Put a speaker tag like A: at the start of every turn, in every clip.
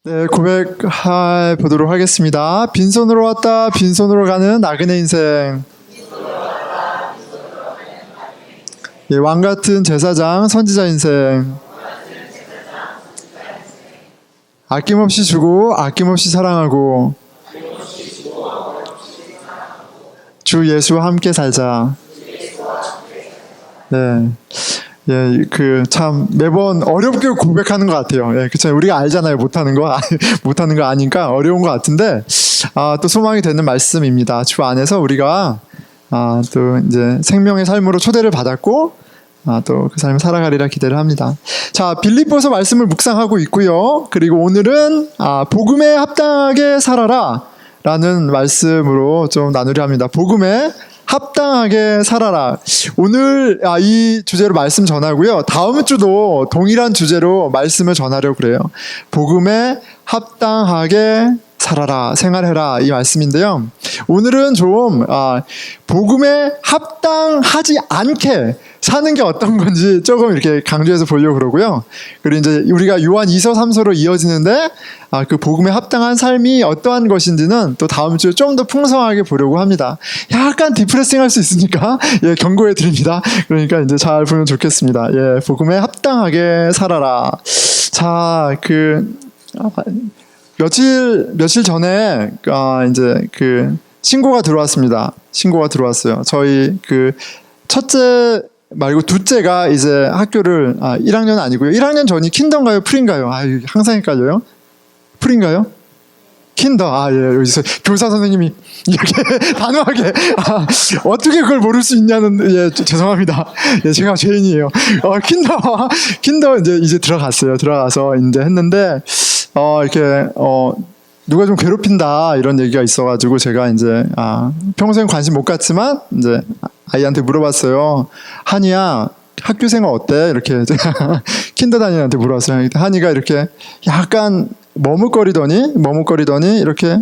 A: 네, 고백해 보도록 하겠습니다. 빈손으로 왔다 빈손으로 가는 나그네 인생. 예, 왕같은 제사장 선지자 인생. 아낌없이 주고 아낌없이 사랑하고 주 예수와 함께 살자. 네. 예, 참, 매번 어렵게 고백하는 것 같아요. 예, 그쵸. 우리가 알잖아요. 못하는 거. 못하는 거 아니까 어려운 것 같은데, 또 소망이 되는 말씀입니다. 주 안에서 우리가, 또 이제 생명의 삶으로 초대를 받았고, 또 그 삶을 살아가리라 기대를 합니다. 자, 빌립보서 말씀을 묵상하고 있고요. 그리고 오늘은, 복음에 합당하게 살아라. 라는 말씀으로 좀 나누려 합니다. 복음에 합당하게 살아라. 오늘 이 주제로 말씀 전하고요. 다음 주도 동일한 주제로 말씀을 전하려고 그래요. 복음에 합당하게 살아라, 생활해라 이 말씀인데요. 오늘은 좀 복음에 합당하지 않게 사는 게 어떤 건지 조금 이렇게 강조해서 보려고 그러고요. 그리고 이제 우리가 요한 2서 3서로 이어지는데 그 복음에 합당한 삶이 어떠한 것인지는 또 다음 주에 좀 더 풍성하게 보려고 합니다. 약간 디프레싱할 수 있으니까 예, 경고해 드립니다. 그러니까 이제 잘 보면 좋겠습니다. 예, 복음에 합당하게 살아라. 자, 며칠 전에 이제 신고가 들어왔습니다. 신고가 들어왔어요. 저희 첫째 말고 둘째가 이제 학교를 1학년 아니고요. 1학년 전이 킨더인가요? 프린가요? 항상 헷갈려요. 프린가요? 킨더. 예, 여기서 교사 선생님이 이렇게 단호하게 어떻게 그걸 모를 수 있냐는, 예, 죄송합니다. 예, 제가 죄인이에요. 킨더 이제 들어갔어요. 들어가서 이제 했는데 이렇게 누가 좀 괴롭힌다 이런 얘기가 있어가지고 제가 이제 평소엔 관심 못 갖지만 이제 아이한테 물어봤어요. 한이야, 학교 생활 어때? 이렇게 킨더 다니한테 물어봤어요. 한이가 이렇게 약간 머뭇거리더니 이렇게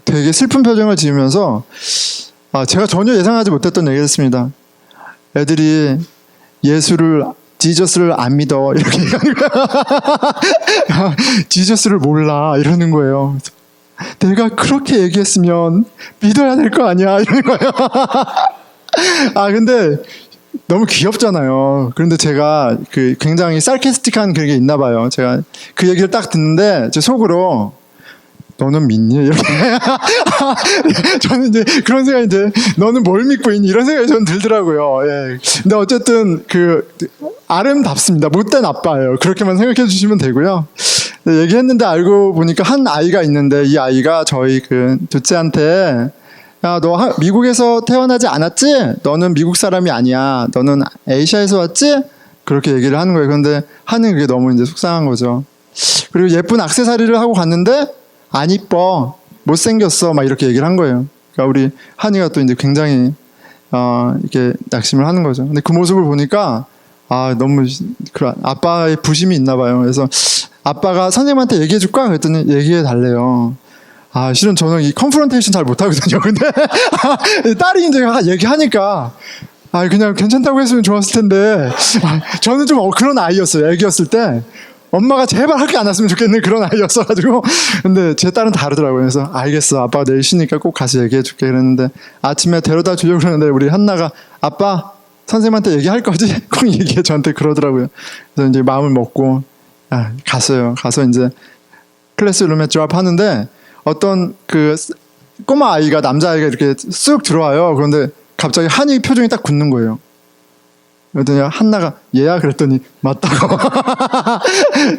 A: 되게 슬픈 표정을 지으면서 제가 전혀 예상하지 못했던 얘기를 했습니다. 애들이 지저스를 안 믿어 이렇게 얘기하는 거예요. 지저스를 몰라 이러는 거예요. 내가 그렇게 얘기했으면 믿어야 될 거 아니야 이러는 거예요. 근데 너무 귀엽잖아요. 그런데 제가 굉장히 sarcastic한 그게 있나 봐요. 제가 그 얘기를 딱 듣는데 제 속으로 너는 믿니? 이렇게. 저는 이제 그런 생각이 너는 뭘 믿고 있니? 이런 생각이 저는 들더라고요. 예. 근데 어쨌든 아름답습니다. 못된 아빠예요. 그렇게만 생각해 주시면 되고요. 네, 얘기했는데 알고 보니까 한 아이가 있는데 이 아이가 저희 둘째한테 야, 너 미국에서 태어나지 않았지? 너는 미국 사람이 아니야. 너는 아시아에서 왔지? 그렇게 얘기를 하는 거예요. 그런데 하는 그게 너무 이제 속상한 거죠. 그리고 예쁜 액세서리를 하고 갔는데 안 이뻐, 못생겼어, 막 이렇게 얘기를 한 거예요. 그러니까 우리 한이가 또 이제 굉장히 이렇게 낙심을 하는 거죠. 근데 그 모습을 보니까 너무 아빠의 부심이 있나 봐요. 그래서 아빠가 선생님한테 얘기해 줄까? 그랬더니 얘기해 달래요. 실은 저는 이 컨프런테이션 잘 못하거든요. 근데 딸이 이제 얘기하니까 그냥 괜찮다고 했으면 좋았을 텐데 저는 좀 그런 아이였어요. 애기였을 때 엄마가 제발 학교 안 왔으면 좋겠는 그런 아이였어가지고. 근데 제 딸은 다르더라고요. 그래서 알겠어, 아빠가 내일 쉬니까 꼭 가서 얘기해 줄게 그랬는데 아침에 데려다 주려고 그러는데 우리 한나가 아빠 선생님한테 얘기할 거지? 꼭 얘기해 저한테 그러더라고요. 그래서 이제 마음을 먹고 갔어요. 가서 이제 클래스룸에 드랍하는데 어떤 꼬마 아이가, 남자아이가 이렇게 쑥 들어와요. 그런데 갑자기 한이 표정이 딱 굳는 거예요. 그랬더니 한나가 얘야? 그랬더니 맞다고.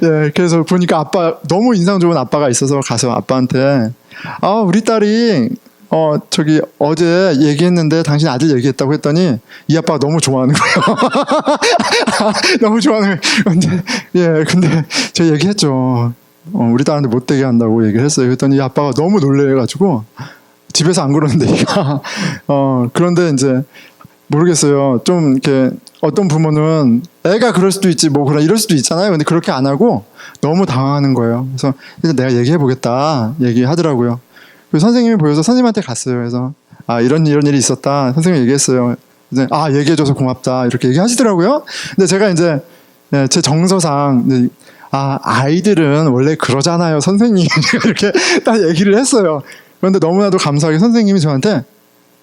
A: 예, 그래서 보니까 너무 인상 좋은 아빠가 있어서 가서 아빠한테 우리 딸이 어제 얘기했는데 당신 아들 얘기했다고 했더니 이 아빠가 너무 좋아하는 거예요. 너무 좋아하는 거예요. 근데 제가 얘기했죠. 우리 딸한테 못되게 한다고 얘기를 했어요. 그랬더니 이 아빠가 너무 놀래가지고 집에서 안 그러는데 얘가 그런데 이제 모르겠어요. 좀 이렇게 어떤 부모는 애가 그럴 수도 있지 뭐 이럴 수도 있잖아요. 근데 그렇게 안 하고 너무 당황하는 거예요. 그래서 이제 내가 얘기해 보겠다 얘기하더라고요. 그래서 선생님이 보여서 선생님한테 갔어요. 그래서 이런 일이 있었다. 선생님이 얘기했어요. 이제 얘기해줘서 고맙다 이렇게 얘기하시더라고요. 근데 제가 이제 제 정서상 아이들은 원래 그러잖아요, 선생님. 이렇게 딱 얘기를 했어요. 그런데 너무나도 감사하게 선생님이 저한테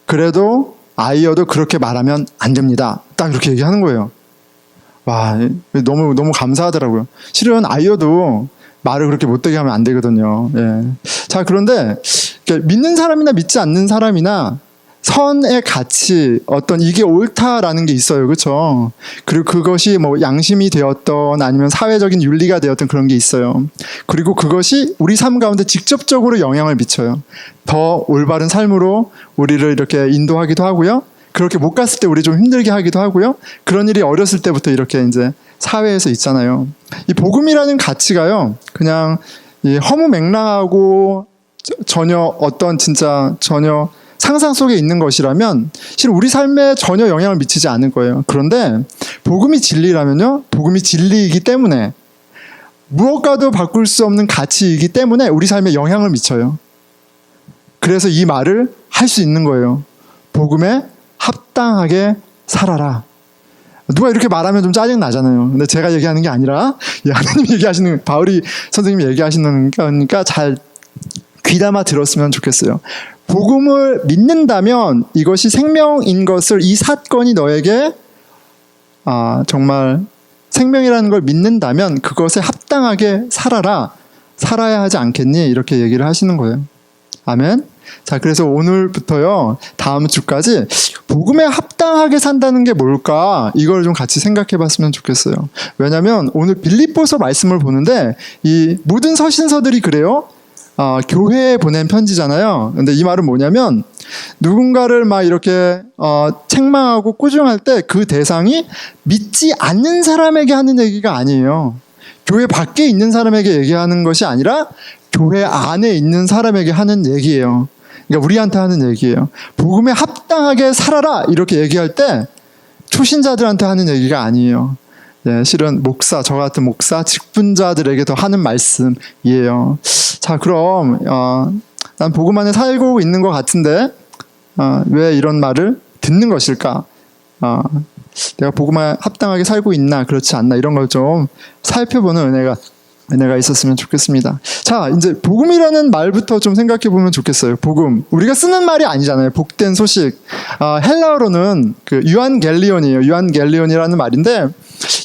A: 그래도 아이여도 그렇게 말하면 안 됩니다. 딱 이렇게 얘기하는 거예요. 와, 너무 감사하더라고요. 실은 아이여도 말을 그렇게 못되게 하면 안 되거든요. 예. 자, 그런데 믿는 사람이나 믿지 않는 사람이나 선의 가치, 어떤 이게 옳다라는 게 있어요. 그렇죠? 그리고 그것이 뭐 양심이 되었던 아니면 사회적인 윤리가 되었던 그런 게 있어요. 그리고 그것이 우리 삶 가운데 직접적으로 영향을 미쳐요. 더 올바른 삶으로 우리를 이렇게 인도하기도 하고요. 그렇게 못 갔을 때 우리 좀 힘들게 하기도 하고요. 그런 일이 어렸을 때부터 이렇게 이제 사회에서 있잖아요. 이 복음이라는 가치가요, 그냥 이 허무맹랑하고 전혀 상상 속에 있는 것이라면 실은 우리 삶에 전혀 영향을 미치지 않을 거예요. 그런데 복음이 진리라면요, 복음이 진리이기 때문에 무엇과도 바꿀 수 없는 가치이기 때문에 우리 삶에 영향을 미쳐요. 그래서 이 말을 할 수 있는 거예요. 복음에 합당하게 살아라. 누가 이렇게 말하면 좀 짜증 나잖아요. 근데 제가 얘기하는 게 아니라 하나님 얘기하시는, 바울이 선생님이 얘기하시는 거니까 잘 귀담아 들었으면 좋겠어요. 복음을 믿는다면 이것이 생명인 것을, 이 사건이 너에게 정말 생명이라는 걸 믿는다면 그것에 합당하게 살아야 하지 않겠니? 이렇게 얘기를 하시는 거예요. 아멘. 자, 그래서 오늘부터요, 다음 주까지 복음에 합당하게 산다는 게 뭘까? 이걸 좀 같이 생각해 봤으면 좋겠어요. 왜냐하면 오늘 빌립보서 말씀을 보는데 이 모든 서신서들이 그래요. 교회에 보낸 편지잖아요. 근데 이 말은 뭐냐면 누군가를 막 이렇게 책망하고 꾸중할 때 그 대상이 믿지 않는 사람에게 하는 얘기가 아니에요. 교회 밖에 있는 사람에게 얘기하는 것이 아니라 교회 안에 있는 사람에게 하는 얘기예요. 그러니까 우리한테 하는 얘기예요. 복음에 합당하게 살아라 이렇게 얘기할 때 초신자들한테 하는 얘기가 아니에요. 예, 실은 저 같은 목사, 직분자들에게도 하는 말씀이에요. 자, 그럼 난 복음 안에 살고 있는 것 같은데 왜 이런 말을 듣는 것일까? 내가 복음에 합당하게 살고 있나 그렇지 않나 이런 걸 좀 살펴보는 은혜가 있었으면 좋겠습니다. 자, 이제 복음이라는 말부터 좀 생각해 보면 좋겠어요. 복음, 우리가 쓰는 말이 아니잖아요. 복된 소식. 헬라어로는 그 유안겔리온이에요. 유안겔리온이라는 말인데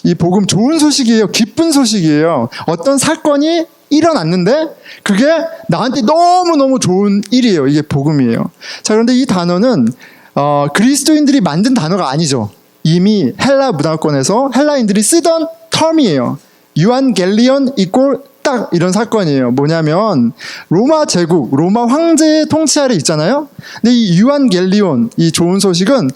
A: 이 복음 좋은 소식이에요. 기쁜 소식이에요. 어떤 사건이 일어났는데 그게 나한테 너무너무 좋은 일이에요. 이게 복음이에요. 자, 그런데 이 단어는 그리스도인들이 만든 단어가 아니죠. 이미 헬라 문화권에서 헬라인들이 쓰던 텀이에요. 유안겔리온 이꼴 딱 이런 사건이에요. 뭐냐면 로마 제국, 로마 황제의 통치 아래 있잖아요. 근데 이 유안겔리온, 이 좋은 소식은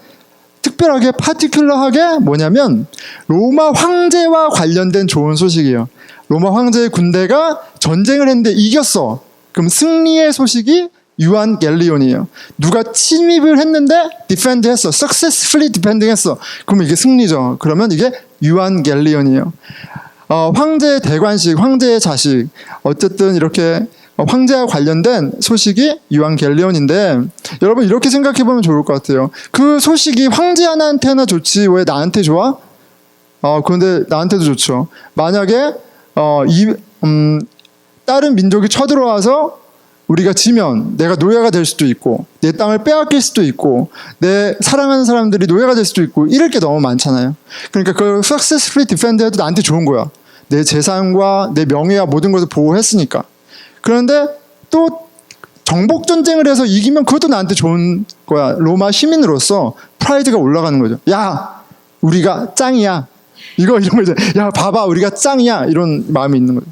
A: 특별하게 파티큘러하게 뭐냐면 로마 황제와 관련된 좋은 소식이에요. 로마 황제의 군대가 전쟁을 했는데 이겼어. 그럼 승리의 소식이 유안겔리온이에요. 누가 침입을 했는데 디펜드 했어. successfully defending 했어. 그러면 이게 승리죠. 그러면 이게 유안겔리온이에요. 황제의 대관식, 황제의 자식, 어쨌든 이렇게 황제와 관련된 소식이 유안겔리온인데 여러분 이렇게 생각해보면 좋을 것 같아요. 그 소식이 황제 하나한테나 좋지 왜 나한테 좋아? 그런데 나한테도 좋죠. 만약에 다른 민족이 쳐들어와서 우리가 지면 내가 노예가 될 수도 있고 내 땅을 빼앗길 수도 있고 내 사랑하는 사람들이 노예가 될 수도 있고 이럴 게 너무 많잖아요. 그러니까 그걸 successfully defend 해도 나한테 좋은 거야. 내 재산과 내 명예와 모든 것을 보호했으니까. 그런데 또 정복전쟁을 해서 이기면 그것도 나한테 좋은 거야. 로마 시민으로서 프라이드가 올라가는 거죠. 야, 우리가 짱이야. 이런 거죠. 야, 봐봐, 우리가 짱이야. 이런 마음이 있는 거죠.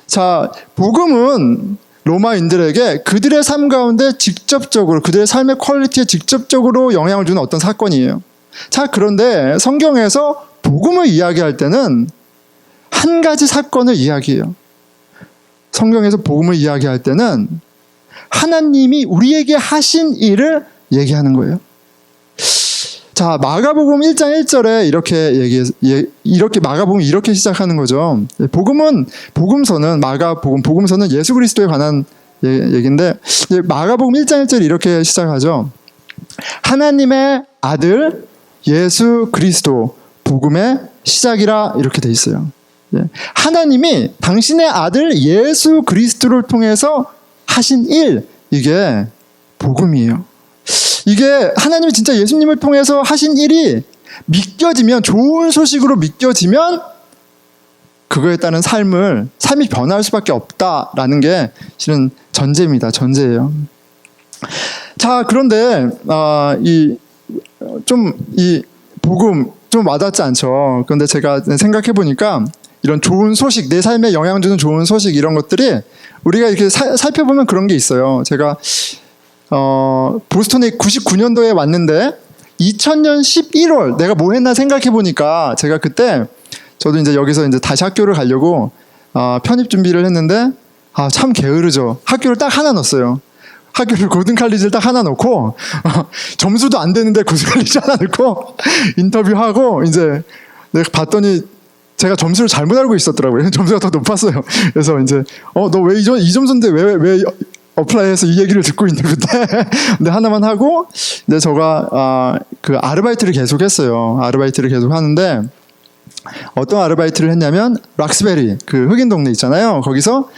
A: 자, 복음은 로마인들에게 그들의 삶 가운데 직접적으로 그들의 삶의 퀄리티에 직접적으로 영향을 주는 어떤 사건이에요. 자, 그런데 성경에서 복음을 이야기할 때는 한 가지 사건을 이야기해요. 성경에서 복음을 이야기할 때는 하나님이 우리에게 하신 일을 얘기하는 거예요. 자, 마가복음 1장 1절에 이렇게 마가복음이 이렇게 시작하는 거죠. 복음서는 복음서는 예수 그리스도에 관한 얘기인데 마가복음 1장 1절이 이렇게 시작하죠. 하나님의 아들 예수 그리스도 복음의 시작이라 이렇게 돼 있어요. 하나님이 당신의 아들 예수 그리스도를 통해서 하신 일, 이게 복음이에요. 이게 하나님이 진짜 예수님을 통해서 하신 일이 믿겨지면, 좋은 소식으로 믿겨지면 그거에 따른 삶이 변할 수밖에 없다라는 게 실은 전제입니다. 전제예요. 자, 그런데 이 복음 좀 와닿지 않죠. 그런데 제가 생각해 보니까 이런 좋은 소식, 내 삶에 영향 주는 좋은 소식, 이런 것들이 우리가 이렇게 살펴보면 그런 게 있어요. 제가 보스턴에 99년도에 왔는데 2000년 11월 내가 뭐 했나 생각해 보니까, 제가 그때 저도 이제 여기서 이제 다시 학교를 가려고 편입 준비를 했는데 참 게으르죠. 학교를 딱 하나 넣었어요. 학교를 고든 칼리지를 딱 하나 넣고 점수도 안 되는데 고든 칼리지 하나 넣고 인터뷰하고, 이제 내가 봤더니 제가 점수를 잘못 알고 있었더라고요. 점수가 더 높았어요. 그래서 이제 너 왜 이 점수인데 왜 어플라이해서 이 얘기를 듣고 있는데 그때. 근데 하나만 하고 이제 제가 그 아르바이트를 계속 했어요. 아르바이트를 계속 하는데 어떤 아르바이트를 했냐면 락스베리, 그 흑인 동네 있잖아요. 거기서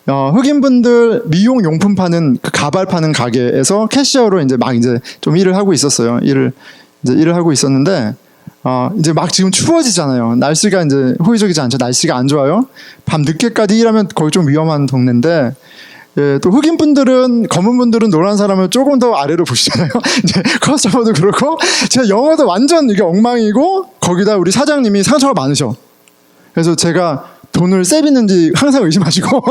A: 흑인분들 미용 용품 파는, 그 가발 파는 가게에서 캐시어로 이제 좀 일을 하고 있었어요. 일을 하고 있었는데 이제 막 지금 추워지잖아요. 날씨가 이제 호의적이지 않죠. 날씨가 안 좋아요. 밤 늦게까지 일하면 거기 좀 위험한 동네인데, 또 흑인분들은, 검은분들은 노란 사람을 조금 더 아래로 보시잖아요. 이제 커스터머도 그렇고, 제 영어도 완전 이게 엉망이고, 거기다 우리 사장님이 상처가 많으셔. 그래서 제가 돈을 쎄비는지 항상 의심하시고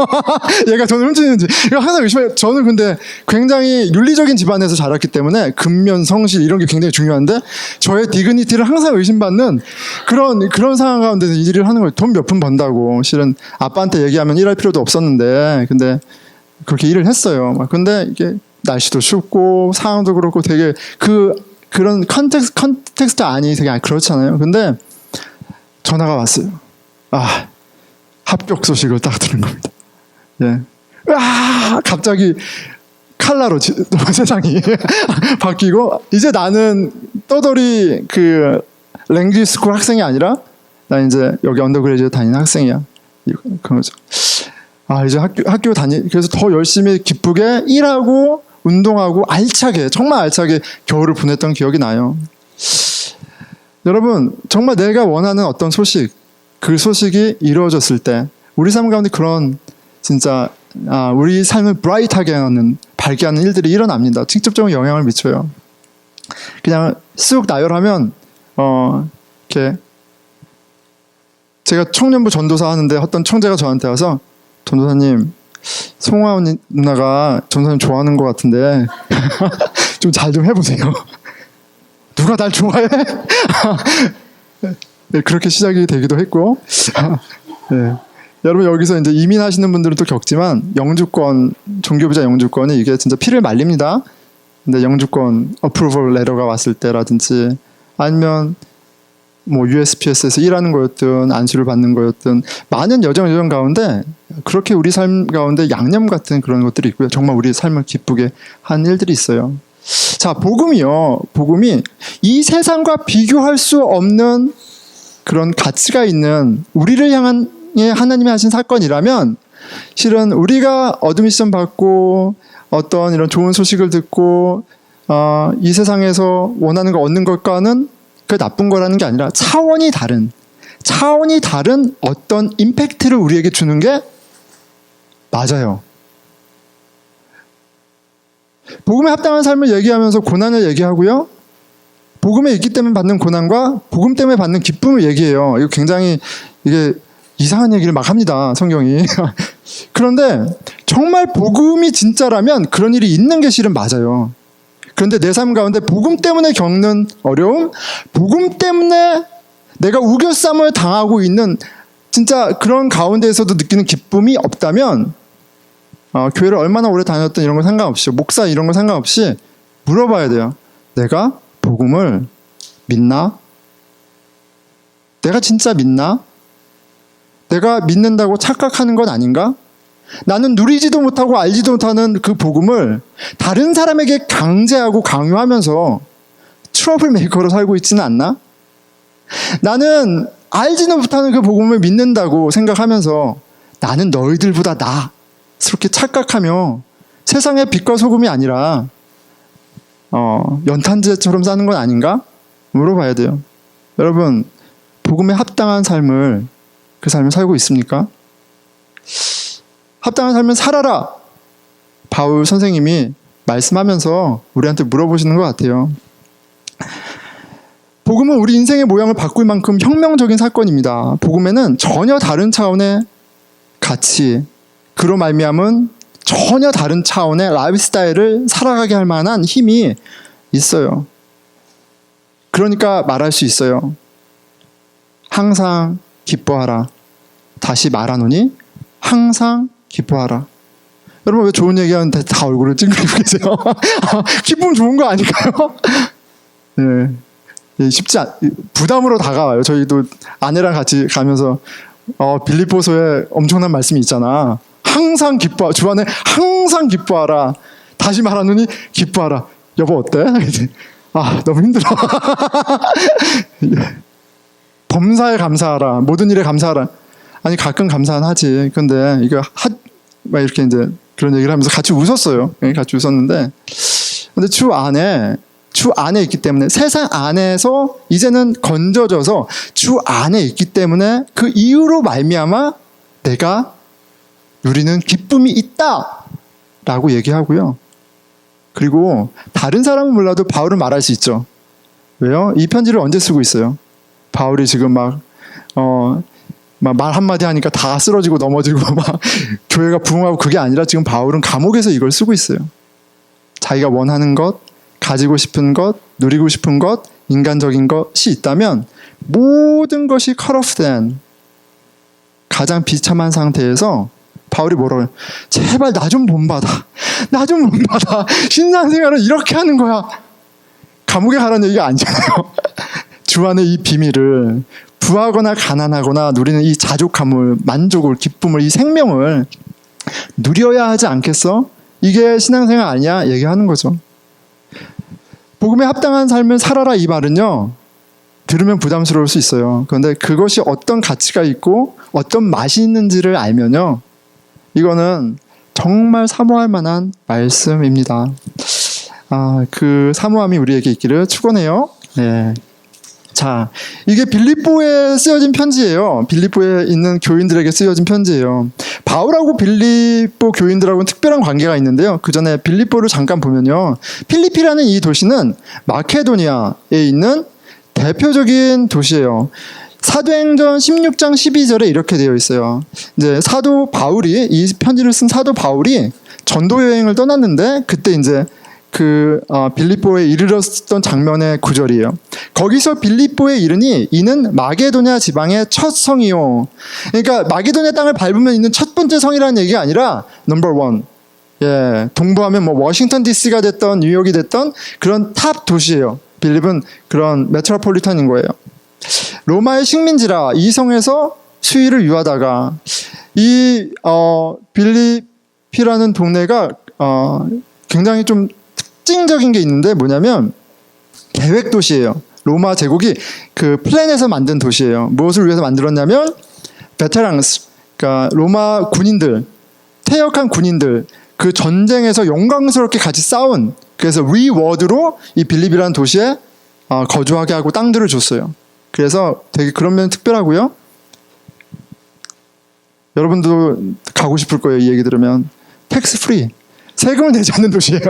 A: 얘가 돈을 훔치는지 항상 의심해요. 저는 근데 굉장히 윤리적인 집안에서 자랐기 때문에 근면, 성실 이런 게 굉장히 중요한데, 저의 디그니티를 항상 의심받는 그런 상황 가운데서 이 일을 하는 거예요. 돈 몇 푼 번다고. 실은 아빠한테 얘기하면 일할 필요도 없었는데, 근데 그렇게 일을 했어요. 근데 이게 날씨도 춥고 상황도 그렇고 되게 그런 컨텍스트 아니 되게 그렇잖아요. 근데 전화가 왔어요. 합격 소식을 딱 들은 겁니다. 예. 갑자기 칼라로 세상이 바뀌고, 이제 나는 떠돌이 그 랭귀지 스쿨 학생이 아니라 나 이제 여기 언더그레이드 다니는 학생이야. 그거죠. 이제 학교 그래서 더 열심히 기쁘게 일하고 운동하고 정말 알차게 겨울을 보냈던 기억이 나요. 여러분, 정말 내가 원하는 어떤 소식, 그 소식이 이루어졌을 때 우리 삶 가운데 그런 진짜 우리 삶을 브라이트하게 하는, 밝게 하는 일들이 일어납니다. 직접적인 영향을 미쳐요. 그냥 쓱 나열하면 이렇게, 제가 청년부 전도사 하는데 어떤 청재가 저한테 와서, 전도사님, 송하은 누나가 전도사님 좋아하는 것 같은데 좀 잘 좀 해보세요. 누가 날 좋아해? 네, 그렇게 시작이 되기도 했고. 네. 여러분, 여기서 이제 이민하시는 분들은 또 겪지만, 영주권, 종교비자 영주권이 이게 진짜 피를 말립니다. 근데 영주권 어프로벌 레터가 왔을 때라든지, 아니면 뭐 USPS에서 일하는 거였든 안수를 받는 거였든, 많은 여정 가운데 그렇게 우리 삶 가운데 양념 같은 그런 것들이 있고요. 정말 우리 삶을 기쁘게 한 일들이 있어요. 자, 복음이 이 세상과 비교할 수 없는 그런 가치가 있는, 우리를 향한 하나님이 하신 사건이라면, 실은 우리가 어드미션 받고 어떤 이런 좋은 소식을 듣고 이 세상에서 원하는 걸 얻는 것과는 그 나쁜 거라는 게 아니라 차원이 다른 어떤 임팩트를 우리에게 주는 게 맞아요. 복음에 합당한 삶을 얘기하면서 고난을 얘기하고요, 복음에 있기 때문에 받는 고난과 복음 때문에 받는 기쁨을 얘기해요. 이거 굉장히 이게 이상한 얘기를 막 합니다, 성경이. 그런데 정말 복음이 진짜라면 그런 일이 있는 게 실은 맞아요. 그런데 내 삶 가운데 복음 때문에 겪는 어려움, 복음 때문에 내가 우겨쌈을 당하고 있는 진짜 그런 가운데에서도 느끼는 기쁨이 없다면, 교회를 얼마나 오래 다녔든 이런 거 상관없이, 목사 이런 거 상관없이 물어봐야 돼요. 내가 복음을 믿나? 내가 진짜 믿나? 내가 믿는다고 착각하는 건 아닌가? 나는 누리지도 못하고 알지도 못하는 그 복음을 다른 사람에게 강제하고 강요하면서 트러블 메이커로 살고 있지는 않나? 나는 알지는 못하는 그 복음을 믿는다고 생각하면서 나는 너희들보다 나스럽게 착각하며 세상의 빛과 소금이 아니라 연탄재처럼 사는 건 아닌가? 물어봐야 돼요. 여러분, 복음에 합당한 삶을 그 삶을 살고 있습니까? 합당한 삶을 살아라! 바울 선생님이 말씀하면서 우리한테 물어보시는 것 같아요. 복음은 우리 인생의 모양을 바꿀 만큼 혁명적인 사건입니다. 복음에는 전혀 다른 차원의 가치, 그로 말미암은 전혀 다른 차원의 라이프 스타일을 살아가게 할 만한 힘이 있어요. 그러니까 말할 수 있어요. 항상 기뻐하라. 다시 말하노니 항상 기뻐하라. 여러분, 왜 좋은 얘기하는데 다 얼굴을 찡그리고 계세요? 기쁨 좋은 거 아닐까요? 네. 쉽지 부담으로 다가와요. 저희도 아내랑 같이 가면서 빌립보서에 엄청난 말씀이 있잖아. 항상 기뻐, 주 안에 항상 기뻐하라. 다시 말하노니 기뻐하라. 여보 어때? 너무 힘들어. 범사에 감사하라. 모든 일에 감사하라. 아니 가끔 감사는 하지. 근데 이거 막 이렇게 이제 그런 얘기를 하면서 같이 웃었어요. 같이 웃었는데, 근데 주 안에 있기 때문에, 세상 안에서 이제는 건져져서 주 안에 있기 때문에 그 이유로 말미암아 내가 누리는 기쁨이 있다라고 얘기하고요. 그리고 다른 사람은 몰라도 바울은 말할 수 있죠. 왜요? 이 편지를 언제 쓰고 있어요? 바울이 지금 막 말 한마디 하니까 다 쓰러지고 넘어지고 막 교회가 부흥하고 그게 아니라 지금 바울은 감옥에서 이걸 쓰고 있어요. 자기가 원하는 것, 가지고 싶은 것, 누리고 싶은 것, 인간적인 것이 있다면 모든 것이 컷오프된 가장 비참한 상태에서 바울이 뭐라고 해요? 제발 나 좀 본받아. 나 좀 본받아. 신앙생활은 이렇게 하는 거야. 감옥에 가라는 얘기가 아니잖아요. 주 안에 이 비밀을, 부하거나 가난하거나 누리는 이 자족함을, 만족을, 기쁨을, 이 생명을 누려야 하지 않겠어? 이게 신앙생활 아니야? 얘기하는 거죠. 복음에 합당한 삶을 살아라, 이 말은요, 들으면 부담스러울 수 있어요. 그런데 그것이 어떤 가치가 있고 어떤 맛이 있는지를 알면요, 이거는 정말 사모할 만한 말씀입니다. 그 사모함이 우리에게 있기를 축원해요. 네. 자, 이게 빌립보에 쓰여진 편지예요. 빌립보에 있는 교인들에게 쓰여진 편지예요. 바울하고 빌립보 교인들하고는 특별한 관계가 있는데요. 그 전에 빌립보를 잠깐 보면요, 필리피라는 이 도시는 마케도니아에 있는 대표적인 도시예요. 사도행전 16장 12절에 이렇게 되어 있어요. 이제 사도 바울이, 이 편지를 쓴 사도 바울이 전도 여행을 떠났는데, 그때 이제 빌립보에 이르렀던 장면의 구절이에요. 거기서 빌립보에 이르니 이는 마게도냐 지방의 첫 성이요. 그러니까 마게도냐 땅을 밟으면 있는 첫 번째 성이라는 얘기가 아니라 넘버 원. 예, 동부하면 뭐 워싱턴 DC가 됐던 뉴욕이 됐던 그런 탑 도시예요. 빌립은 그런 메트로폴리탄인 거예요. 로마의 식민지라 이 성에서 수위를 유하다가 이 빌립이라는 동네가 굉장히 좀 특징적인 게 있는데, 뭐냐면 계획 도시예요. 로마 제국이 그 플랜에서 만든 도시예요. 무엇을 위해서 만들었냐면 베테랑스, 그러니까 로마 군인들, 퇴역한 군인들, 그 전쟁에서 영광스럽게 같이 싸운, 그래서 리워드로 이 빌립이라는 도시에 거주하게 하고 땅들을 줬어요. 그래서 되게 그런 면이 특별하고요. 여러분도 가고 싶을 거예요. 이 얘기 들으면. 텍스 프리, 세금을 내지 않는 도시예요.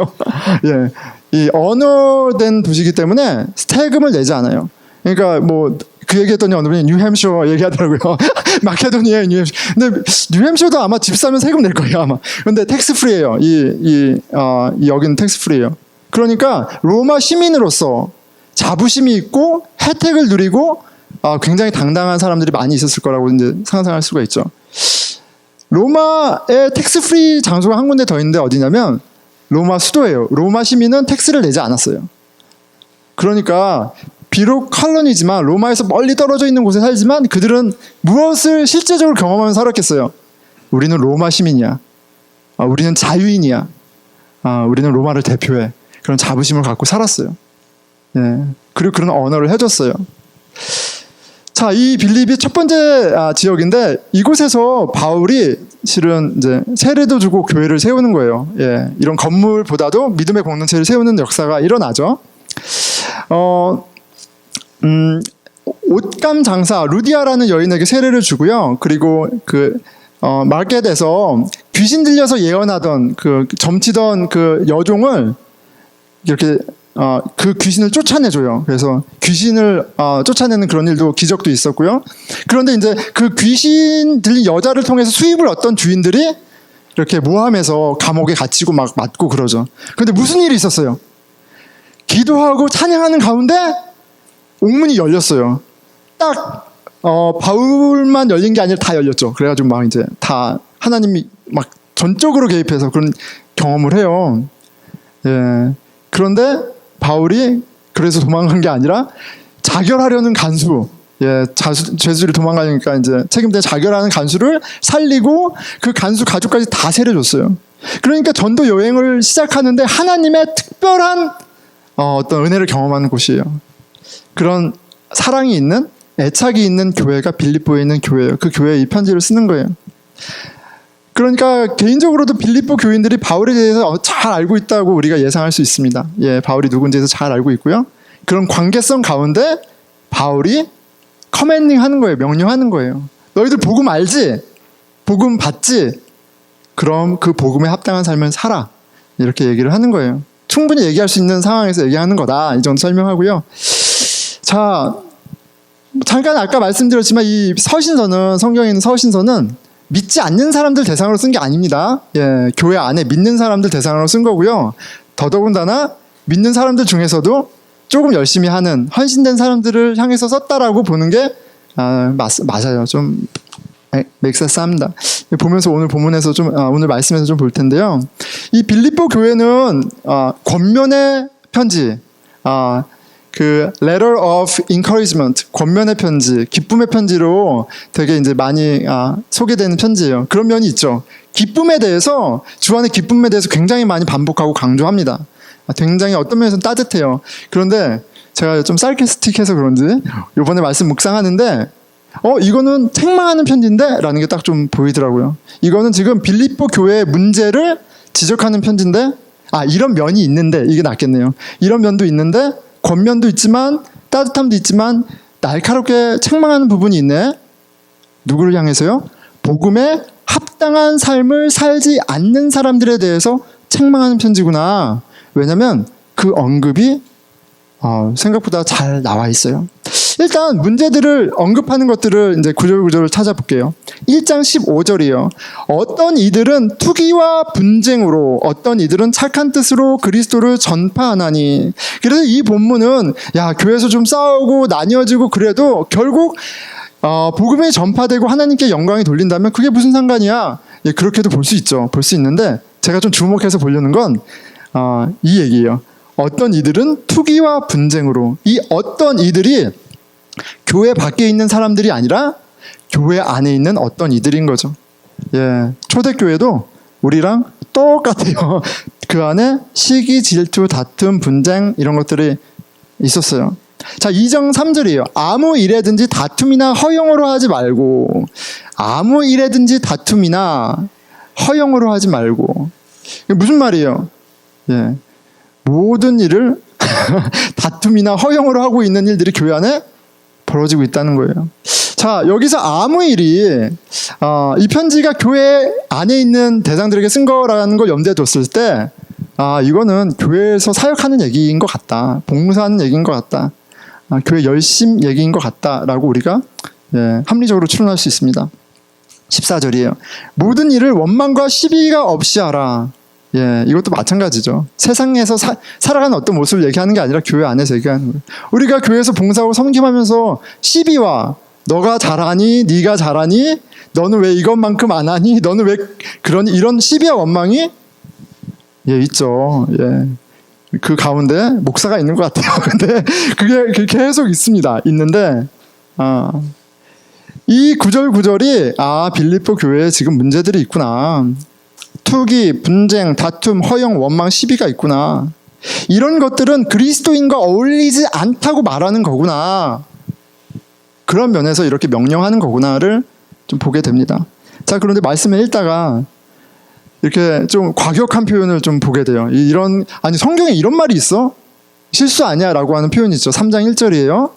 A: 예, 이 언어된 도시이기 때문에 세금을 내지 않아요. 그러니까 뭐 그 얘기했더니 어느 분이 뉴햄셔 얘기하더라고요. 마케도니아의 뉴햄셔. 근데 뉴햄셔도 아마 집 사면 세금 낼 거예요, 아마. 근데 텍스 프리예요. 여기는 텍스 프리예요. 그러니까 로마 시민으로서 자부심이 있고 혜택을 누리고 굉장히 당당한 사람들이 많이 있었을 거라고 이제 상상할 수가 있죠. 로마에 텍스 프리 장소가 한 군데 더 있는데 어디냐면 로마 수도예요. 로마 시민은 텍스를 내지 않았어요. 그러니까 비록 칼론이지만 로마에서 멀리 떨어져 있는 곳에 살지만 그들은 무엇을 실제적으로 경험하면서 살았겠어요? 우리는 로마 시민이야. 우리는 자유인이야. 우리는 로마를 대표해. 그런 자부심을 갖고 살았어요. 예. 그리고 그런 언어를 해줬어요. 자, 이 빌립이 첫 번째 지역인데 이곳에서 바울이 실은 이제 세례도 주고 교회를 세우는 거예요. 예, 이런 건물보다도 믿음의 공동체를 세우는 역사가 일어나죠. 옷감 장사 루디아라는 여인에게 세례를 주고요. 그리고 마켓에서 귀신 들려서 예언하던 점치던 여종을 이렇게 그 귀신을 쫓아내줘요. 그래서 귀신을 쫓아내는 그런 일도 기적도 있었고요. 그런데 이제 그 귀신 들린 여자를 통해서 수입을 얻던 주인들이 이렇게 모함해서 감옥에 갇히고 막 맞고 그러죠. 그런데 무슨 일이 있었어요? 기도하고 찬양하는 가운데 옥문이 열렸어요. 딱 바울만 열린 게 아니라 다 열렸죠. 그래가지고 막 이제 다 하나님이 막 전적으로 개입해서 그런 경험을 해요. 예. 그런데 바울이 그래서 도망간 게 아니라 자결하려는 간수, 예, 죄수들이 도망가니까 이제 책임대 자결하는 간수를 살리고 그 간수 가족까지 다 세례줬어요. 그러니까 전도 여행을 시작하는데 하나님의 특별한 어떤 은혜를 경험하는 곳이에요. 그런 사랑이 있는, 애착이 있는 교회가 빌립보에 있는 교회예요. 그 교회에 이 편지를 쓰는 거예요. 그러니까 개인적으로도 빌립보 교인들이 바울에 대해서 잘 알고 있다고 우리가 예상할 수 있습니다. 예, 바울이 누군지에서 잘 알고 있고요. 그런 관계성 가운데 바울이 커맨딩 하는 거예요. 명령하는 거예요. 너희들 복음 알지? 복음 받지? 그럼 그 복음에 합당한 삶을 살아. 이렇게 얘기를 하는 거예요. 충분히 얘기할 수 있는 상황에서 얘기하는 거다. 이 정도 설명하고요. 자, 잠깐 아까 말씀드렸지만 이 서신서는, 성경에 있는 서신서는 믿지 않는 사람들 대상으로 쓴 게 아닙니다. 예, 교회 안에 믿는 사람들 대상으로 쓴 거고요. 더더군다나 믿는 사람들 중에서도 조금 열심히 하는 헌신된 사람들을 향해서 썼다라고 보는 게 맞아요. 좀 맥세스합니다. 보면서 오늘 본문에서 오늘 말씀에서 좀 볼 텐데요. 이 빌립보 교회는 권면의 편지, letter of encouragement, 권면의 편지, 기쁨의 편지로 되게 이제 많이 소개되는 편지예요. 그런 면이 있죠. 기쁨에 대해서, 주 안의 기쁨에 대해서 굉장히 많이 반복하고 강조합니다. 굉장히 어떤 면에서는 따뜻해요. 그런데 제가 좀 sarcastic해서 그런지 이번에 말씀 묵상하는데 이거는 책망하는 편지인데? 라는 게 딱 좀 보이더라고요. 이거는 지금 빌립보 교회의 문제를 지적하는 편지인데 이런 면이 있는데, 이게 낫겠네요. 이런 면도 있는데 권면도 있지만 따뜻함도 있지만 날카롭게 책망하는 부분이 있네. 누구를 향해서요? 복음에 합당한 삶을 살지 않는 사람들에 대해서 책망하는 편지구나. 왜냐하면 그 언급이 생각보다 잘 나와 있어요. 일단 문제들을 언급하는 것들을 이제 구절구절을 찾아볼게요. 1장 15절이요. 어떤 이들은 투기와 분쟁으로, 어떤 이들은 착한 뜻으로 그리스도를 전파하나니. 그래서 이 본문은 교회에서 좀 싸우고 나뉘어지고 그래도 결국 복음이 전파되고 하나님께 영광이 돌린다면 그게 무슨 상관이야? 예, 그렇게도 볼 수 있죠. 볼 수 있는데 제가 좀 주목해서 보려는 건 이 얘기예요. 어떤 이들은 투기와 분쟁으로. 이 어떤 이들이 교회 밖에 있는 사람들이 아니라 교회 안에 있는 어떤 이들인 거죠. 예, 초대교회도 우리랑 똑같아요. 그 안에 시기, 질투, 다툼, 분쟁 이런 것들이 있었어요. 자, 2장 3절이에요. 아무 일에든지 다툼이나 허용으로 하지 말고. 아무 일에든지 다툼이나 허용으로 하지 말고. 이게 무슨 말이에요? 예, 모든 일을 다툼이나 허용으로 하고 있는 일들이 교회 안에 벌어지고 있다는 거예요. 자, 여기서 아무 일이 이 편지가 교회 안에 있는 대상들에게 쓴 거라는 걸 염두에 뒀을 때 이거는 교회에서 사역하는 얘기인 것 같다. 봉사하는 얘기인 것 같다. 교회 열심 얘기인 것 같다라고 우리가 합리적으로 추론할 수 있습니다. 14절이에요. 모든 일을 원망과 시비가 없이 하라. 예, 이것도 마찬가지죠. 세상에서 살아가는 어떤 모습을 얘기하는 게 아니라 교회 안에서 얘기하는 거예요. 우리가 교회에서 봉사하고 섬김하면서 시비와 너가 잘하니, 네가 잘하니, 너는 왜 이것만큼 안 하니, 너는 왜 그러니, 이런 시비와 원망이 있죠. 예, 그 가운데 목사가 있는 것 같아요. 근데 그게 계속 있습니다. 있는데 이 구절이 빌립보 교회에 지금 문제들이 있구나. 투기, 분쟁, 다툼, 허용, 원망, 시비가 있구나. 이런 것들은 그리스도인과 어울리지 않다고 말하는 거구나. 그런 면에서 이렇게 명령하는 거구나를 좀 보게 됩니다. 자, 그런데 말씀을 읽다가 이렇게 좀 과격한 표현을 좀 보게 돼요. 아니 성경에 이런 말이 있어? 실수 아니야? 라고 하는 표현이 있죠. 3장 1절이에요.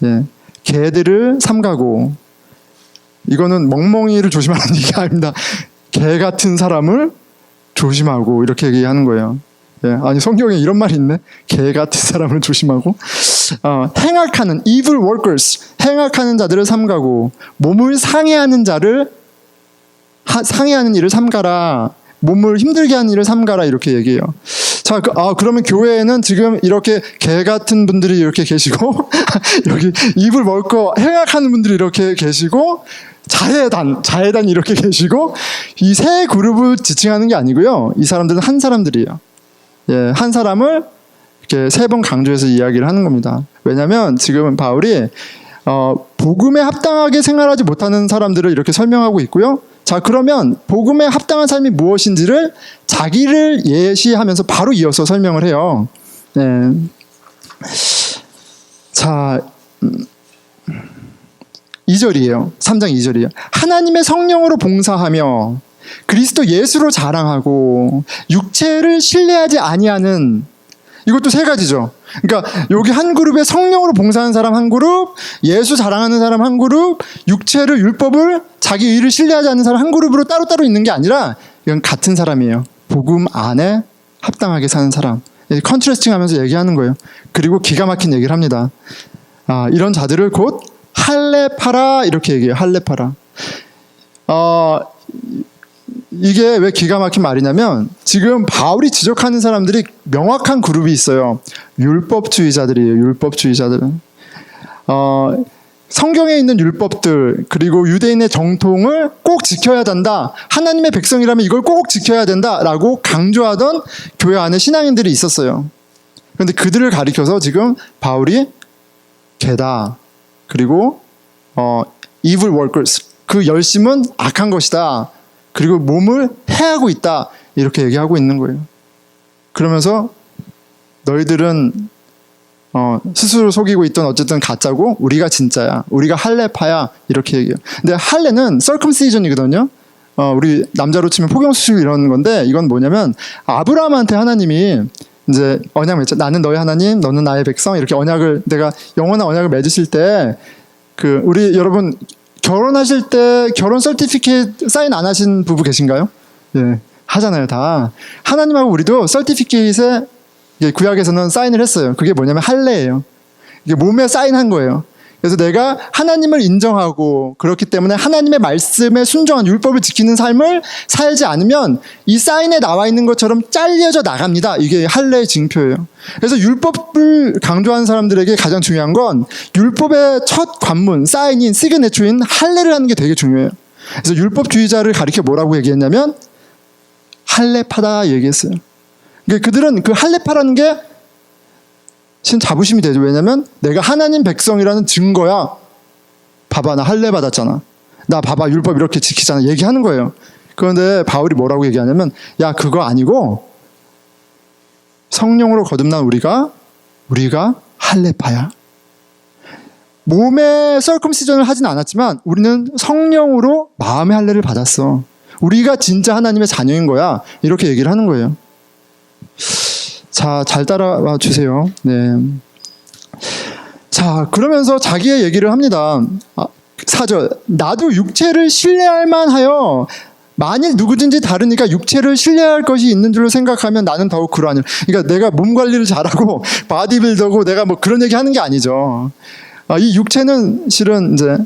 A: 예, 개들을 삼가고, 이거는 멍멍이를 조심하라는 얘기 아닙니다. 개 같은 사람을 조심하고 이렇게 얘기하는 거예요. 예, 아니 성경에 이런 말이 있네. 개 같은 사람을 조심하고, 행악하는 evil workers, 행악하는 자들을 삼가고, 몸을 상해하는 일을 삼가라. 몸을 힘들게 하는 일을 삼가라. 이렇게 얘기해요. 자, 그러면 교회에는 지금 이렇게 개 같은 분들이 이렇게 계시고 여기 evil worker, 행악하는 분들이 이렇게 계시고, 자해단 이렇게 계시고, 이 세 그룹을 지칭하는 게 아니고요. 이 사람들은 한 사람들이에요. 예, 한 사람을 이렇게 3번 강조해서 이야기를 하는 겁니다. 왜냐하면 지금 바울이 복음에 합당하게 생활하지 못하는 사람들을 이렇게 설명하고 있고요. 자, 그러면 복음에 합당한 삶이 무엇인지를 자기를 예시하면서 바로 이어서 설명을 해요. 네. 자, 2절이에요. 3장 2절이에요. 하나님의 성령으로 봉사하며 그리스도 예수로 자랑하고 육체를 신뢰하지 아니하는, 이것도 3가지죠. 그러니까 여기 한 그룹에 성령으로 봉사하는 사람 한 그룹, 예수 자랑하는 사람 한 그룹, 육체를, 율법을, 자기 의를 신뢰하지 않는 사람 한 그룹으로 따로따로 있는 게 아니라 이건 같은 사람이에요. 복음 안에 합당하게 사는 사람. 컨트래스팅 하면서 얘기하는 거예요. 그리고 기가 막힌 얘기를 합니다. 이런 자들을 곧 할례파라 이렇게 얘기해요. 할례파라. 이게 왜 기가 막힌 말이냐면 지금 바울이 지적하는 사람들이 명확한 그룹이 있어요. 율법주의자들이에요. 율법주의자들은. 성경에 있는 율법들, 그리고 유대인의 정통을 꼭 지켜야 된다. 하나님의 백성이라면 이걸 꼭 지켜야 된다라고 강조하던 교회 안에 신앙인들이 있었어요. 그런데 그들을 가리켜서 지금 바울이 개다. 그리고 evil workers, 그 열심은 악한 것이다. 그리고 몸을 해하고 있다. 이렇게 얘기하고 있는 거예요. 그러면서 너희들은 스스로 속이고 있던 어쨌든 가짜고 우리가 진짜야. 우리가 할례파야. 이렇게 얘기해요. 근데 할례는 circumcision이거든요. 우리 남자로 치면 포경수술 이런 건데, 이건 뭐냐면 아브라함한테 하나님이 이제 언약 맺죠. 나는 너의 하나님, 너는 나의 백성. 이렇게 언약을, 내가 영원한 언약을 맺으실 때, 우리 여러분 결혼하실 때 결혼 서티피케이트 사인 안 하신 부부 계신가요? 예, 하잖아요, 다. 하나님하고 우리도 서티피케이트에 구약에서는 사인을 했어요. 그게 뭐냐면 할례예요. 이게 몸에 사인한 거예요. 그래서 내가 하나님을 인정하고 그렇기 때문에 하나님의 말씀에 순종한 율법을 지키는 삶을 살지 않으면 이 사인에 나와 있는 것처럼 잘려져 나갑니다. 이게 할례의 징표예요. 그래서 율법을 강조하는 사람들에게 가장 중요한 건 율법의 첫 관문, 사인인 시그네처인 할례를 하는 게 되게 중요해요. 그래서 율법주의자를 가리켜 뭐라고 얘기했냐면 할례파다 얘기했어요. 그들은 그 할례파라는 게 신 자부심이 되죠. 왜냐면 내가 하나님 백성이라는 증거야. 봐봐, 나 할례 받았잖아. 나 봐봐, 율법 이렇게 지키잖아. 얘기하는 거예요. 그런데 바울이 뭐라고 얘기하냐면, 야, 그거 아니고 성령으로 거듭난 우리가 할례파야. 몸에 서컴시전을 하진 않았지만 우리는 성령으로 마음의 할례를 받았어. 우리가 진짜 하나님의 자녀인 거야. 이렇게 얘기를 하는 거예요. 자, 잘 따라와 주세요. 네. 자, 그러면서 자기의 얘기를 합니다. 4절. 나도 육체를 신뢰할 만하여 만일 누구든지 다르니까 육체를 신뢰할 것이 있는 줄로 생각하면 나는 더욱 그러하니라. 그러니까 내가 몸 관리를 잘하고 바디빌더고 내가 뭐 그런 얘기 하는 게 아니죠. 이 육체는 실은 이제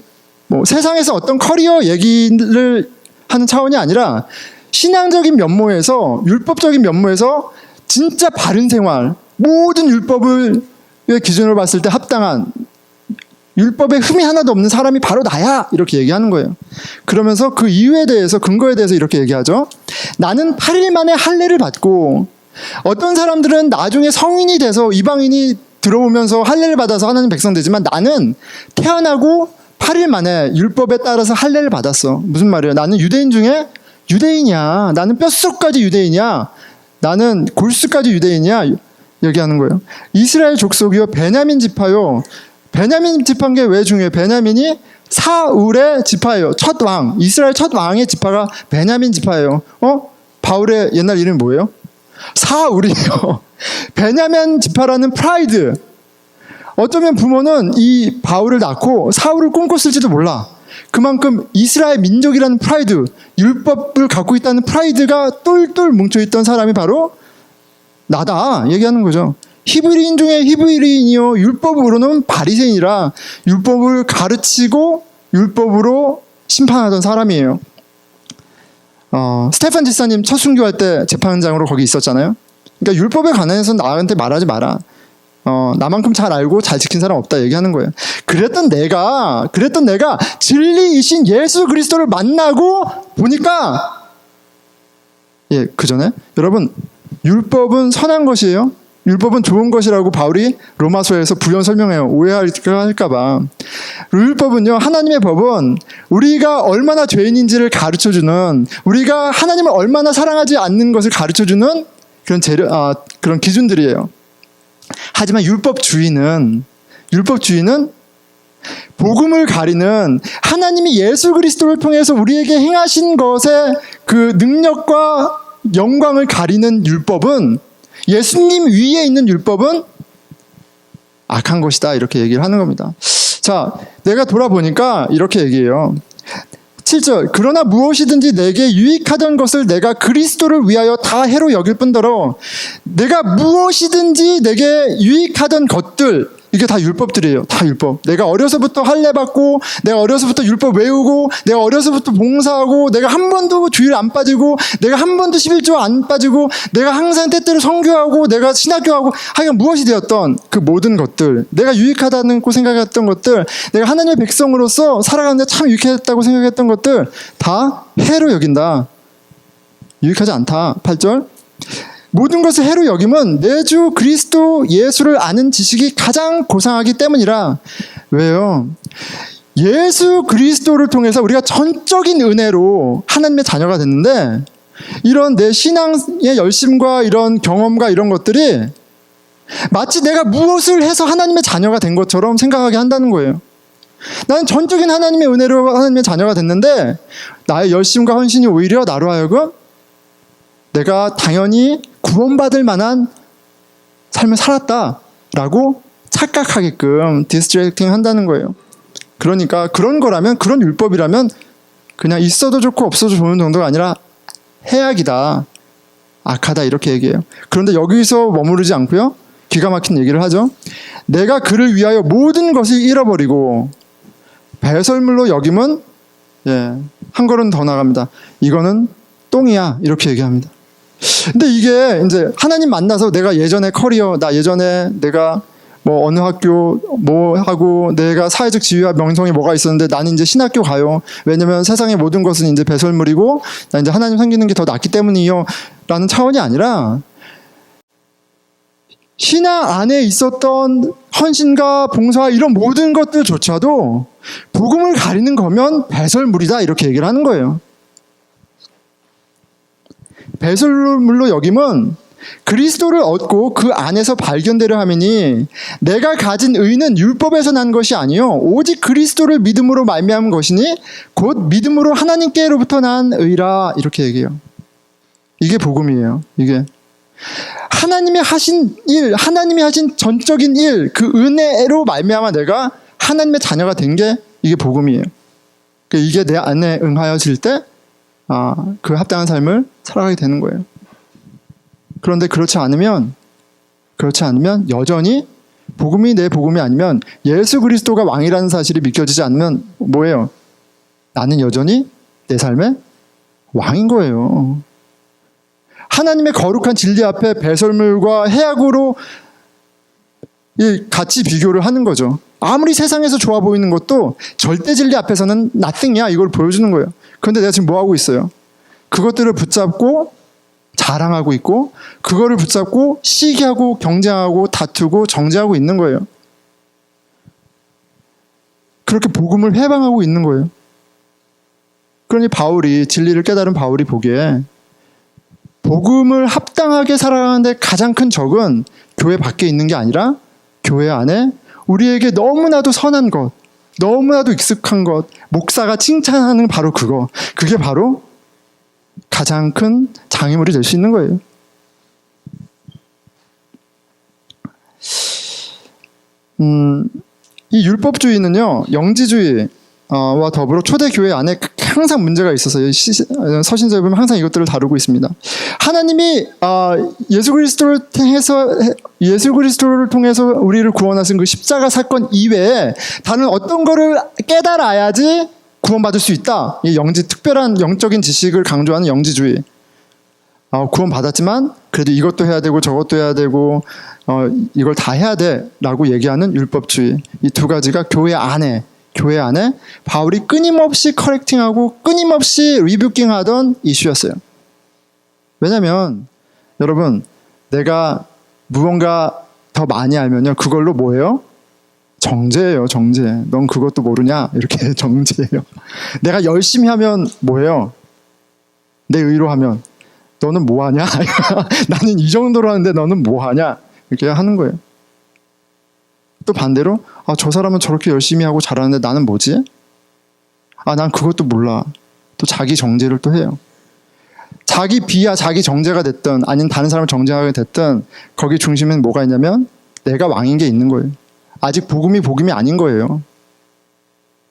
A: 뭐 세상에서 어떤 커리어 얘기를 하는 차원이 아니라 신앙적인 면모에서, 율법적인 면모에서 진짜 바른 생활, 모든 율법을 기준으로 봤을 때 합당한, 율법에 흠이 하나도 없는 사람이 바로 나야, 이렇게 얘기하는 거예요. 그러면서 그 이유에 대해서, 근거에 대해서 이렇게 얘기하죠. 나는 8일 만에 할례를 받고, 어떤 사람들은 나중에 성인이 돼서 이방인이 들어오면서 할례를 받아서 하나님 백성 되지만 나는 태어나고 8일 만에 율법에 따라서 할례를 받았어. 무슨 말이에요? 나는 유대인 중에 유대인이야. 나는 뼛속까지 유대인이야. 나는 골수까지 유대인이야. 얘기하는 거예요. 이스라엘 족속이요, 베냐민 지파요, 베냐민 지파인 게 왜 중요해요? 베냐민이 사울의 지파예요. 첫 왕, 이스라엘 첫 왕의 지파가 베냐민 지파예요. 바울의 옛날 이름이 뭐예요? 사울이에요. 베냐민 지파라는 프라이드. 어쩌면 부모는 이 바울을 낳고 사울을 꿈꿨을지도 몰라. 그만큼 이스라엘 민족이라는 프라이드, 율법을 갖고 있다는 프라이드가 똘똘 뭉쳐있던 사람이 바로 나다 얘기하는 거죠. 히브리인 중에 히브리인이요, 율법으로는 바리새인이라 율법을 가르치고 율법으로 심판하던 사람이에요. 스테판 지사님 첫 순교할 때 재판장으로 거기 있었잖아요. 그러니까 율법에 관해서 나한테 말하지 마라. 나만큼 잘 알고 잘 지킨 사람 없다 얘기하는 거예요. 그랬던 내가 진리이신 예수 그리스도를 만나고 보니까, 그 전에 여러분, 율법은 선한 것이에요. 율법은 좋은 것이라고 바울이 로마서에서 부연 설명해요. 오해할까봐. 율법은요, 하나님의 법은 우리가 얼마나 죄인인지를 가르쳐주는, 우리가 하나님을 얼마나 사랑하지 않는 것을 가르쳐주는 그런 기준들이에요. 하지만 율법주의는 복음을 가리는, 하나님이 예수 그리스도를 통해서 우리에게 행하신 것의 그 능력과 영광을 가리는 율법은, 예수님 위에 있는 율법은 악한 것이다 이렇게 얘기를 하는 겁니다. 자, 내가 돌아보니까 이렇게 얘기해요. 7절, 그러나 무엇이든지 내게 유익하던 것을 내가 그리스도를 위하여 다 해로 여길 뿐더러, 내가 무엇이든지 내게 유익하던 것들, 이게 다 율법들이에요. 다 율법. 내가 어려서부터 할례 받고, 내가 어려서부터 율법 외우고, 내가 어려서부터 봉사하고, 내가 한 번도 주일 안 빠지고, 내가 한 번도 11조 안 빠지고, 내가 항상 때때로 선교하고, 내가 신학교하고, 하여간 무엇이 되었던 그 모든 것들, 내가 유익하다는 생각했던 것들, 내가 하나님의 백성으로서 살아가는데 참 유익했다고 생각했던 것들 다 해로 여긴다. 유익하지 않다. 8절, 모든 것을 해로 여김은 내 주 그리스도 예수를 아는 지식이 가장 고상하기 때문이라. 왜요? 예수 그리스도를 통해서 우리가 전적인 은혜로 하나님의 자녀가 됐는데, 이런 내 신앙의 열심과 이런 경험과 이런 것들이 마치 내가 무엇을 해서 하나님의 자녀가 된 것처럼 생각하게 한다는 거예요. 나는 전적인 하나님의 은혜로 하나님의 자녀가 됐는데, 나의 열심과 헌신이 오히려 나로 하여금 내가 당연히 구원받을 만한 삶을 살았다라고 착각하게끔 디스트랙팅 한다는 거예요. 그러니까 그런 거라면, 그런 율법이라면 그냥 있어도 좋고 없어도 좋은 정도가 아니라 해악이다, 악하다 이렇게 얘기해요. 그런데 여기서 머무르지 않고요, 기가 막힌 얘기를 하죠. 내가 그를 위하여 모든 것을 잃어버리고 배설물로 여김은, 한 걸음 더 나갑니다. 이거는 똥이야 이렇게 얘기합니다. 근데 이게 이제 하나님 만나서 내가 예전에 커리어, 나 예전에 내가 뭐 어느 학교 뭐 하고 내가 사회적 지위와 명성이 뭐가 있었는데 나는 이제 신학교 가요. 왜냐면 세상의 모든 것은 이제 배설물이고 나 이제 하나님 섬기는 게 더 낫기 때문이요 라는 차원이 아니라, 신앙 안에 있었던 헌신과 봉사와 이런 모든 것들조차도 복음을 가리는 거면 배설물이다 이렇게 얘기를 하는 거예요. 배설물로 여김은 그리스도를 얻고 그 안에서 발견되려 함이니, 내가 가진 의는 율법에서 난 것이 아니요 오직 그리스도를 믿음으로 말미암은 것이니 곧 믿음으로 하나님께로부터 난 의라 이렇게 얘기해요. 이게 복음이에요. 이게 하나님이 하신 일, 하나님이 하신 전적인 일, 그 은혜로 말미암아 내가 하나님의 자녀가 된 게 이게 복음이에요. 이게 내 안에 응하여질 때 그 합당한 삶을 살아가게 되는 거예요. 그런데 그렇지 않으면 여전히 복음이 내 복음이 아니면, 예수 그리스도가 왕이라는 사실이 믿겨지지 않으면 뭐예요? 나는 여전히 내 삶의 왕인 거예요. 하나님의 거룩한 진리 앞에 배설물과 해악으로 같이 비교를 하는 거죠. 아무리 세상에서 좋아 보이는 것도 절대 진리 앞에서는 nothing이야, 이걸 보여주는 거예요. 그런데 내가 지금 뭐 하고 있어요? 그것들을 붙잡고 자랑하고 있고, 그거를 붙잡고 시기하고 경쟁하고 다투고 정죄하고 있는 거예요. 그렇게 복음을 회방하고 있는 거예요. 그러니 바울이, 진리를 깨달은 바울이 보기에 복음을 합당하게 살아가는데 가장 큰 적은 교회 밖에 있는 게 아니라 교회 안에 우리에게 너무나도 선한 것, 너무나도 익숙한 것, 목사가 칭찬하는 바로 그거. 그게 바로 가장 큰 장애물이 될 수 있는 거예요. 이 율법주의는요, 영지주의와 더불어 초대교회 안에 항상 문제가 있어서요. 서신서에 보면 항상 이것들을 다루고 있습니다. 하나님이 예수 그리스도를 통해서 우리를 구원하신 그 십자가 사건 이외에 다른 어떤 거를 깨달아야지 구원받을 수 있다. 이 특별한 영적인 지식을 강조하는 영지주의. 구원받았지만 그래도 이것도 해야 되고 저것도 해야 되고 이걸 다 해야 돼 라고 얘기하는 율법주의. 이 두 가지가 교회 안에 바울이 끊임없이 커렉팅하고 끊임없이 리뷰킹하던 이슈였어요. 왜냐하면 여러분, 내가 무언가 더 많이 알면요, 그걸로 뭐예요? 정죄예요. 정죄. 넌 그것도 모르냐? 이렇게 정죄예요. 내가 열심히 하면 뭐예요? 내 의로 하면 너는 뭐하냐? 나는 이 정도로 하는데 너는 뭐하냐? 이렇게 하는 거예요. 또 반대로 저 사람은 저렇게 열심히 하고 잘하는데 나는 뭐지? 난 그것도 몰라. 또 자기 정죄를 또 해요. 자기 비하 자기 정죄가 됐든 아니면 다른 사람을 정죄하게 됐든 거기 중심엔 뭐가 있냐면 내가 왕인 게 있는 거예요. 아직 복음이 아닌 거예요.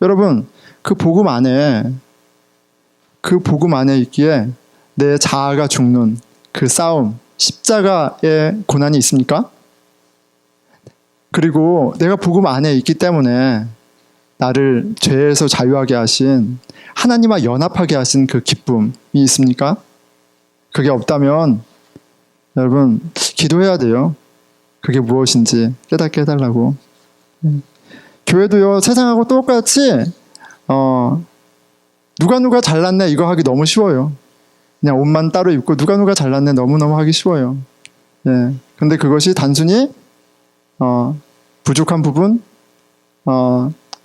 A: 여러분, 그 복음 안에 있기에 내 자아가 죽는 그 싸움, 십자가의 고난이 있습니까? 그리고 내가 복음 안에 있기 때문에 나를 죄에서 자유하게 하신 하나님과 연합하게 하신 그 기쁨이 있습니까? 그게 없다면 여러분 기도해야 돼요. 그게 무엇인지 깨닫게 해달라고. 교회도요, 세상하고 똑같이 누가 잘났네 이거 하기 너무 쉬워요. 그냥 옷만 따로 입고 누가 잘났네 너무너무 하기 쉬워요. 근데 그것이 단순히 부족한 부분,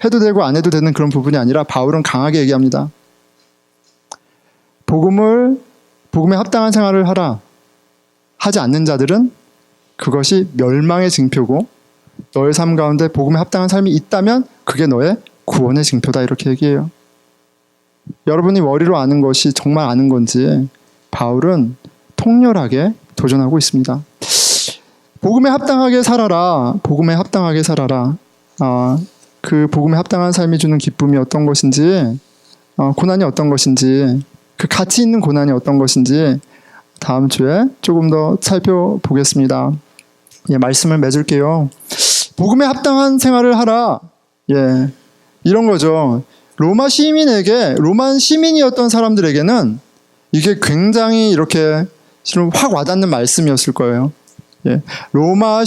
A: 해도 되고 안 해도 되는 그런 부분이 아니라 바울은 강하게 얘기합니다. 복음에 합당한 생활을 하라. 하지 않는 자들은 그것이 멸망의 징표고 너의 삶 가운데 복음에 합당한 삶이 있다면 그게 너의 구원의 징표다. 이렇게 얘기해요. 여러분이 머리로 아는 것이 정말 아는 건지 바울은 통렬하게 도전하고 있습니다. 복음에 합당하게 살아라. 복음에 합당하게 살아라. 그 복음에 합당한 삶이 주는 기쁨이 어떤 것인지, 고난이 어떤 것인지, 그 가치 있는 고난이 어떤 것인지 다음 주에 조금 더 살펴보겠습니다. 말씀을 맺을게요. 복음에 합당한 생활을 하라. 이런 거죠. 로마 시민이었던 사람들에게는 이게 굉장히 이렇게 확 와닿는 말씀이었을 거예요. 로마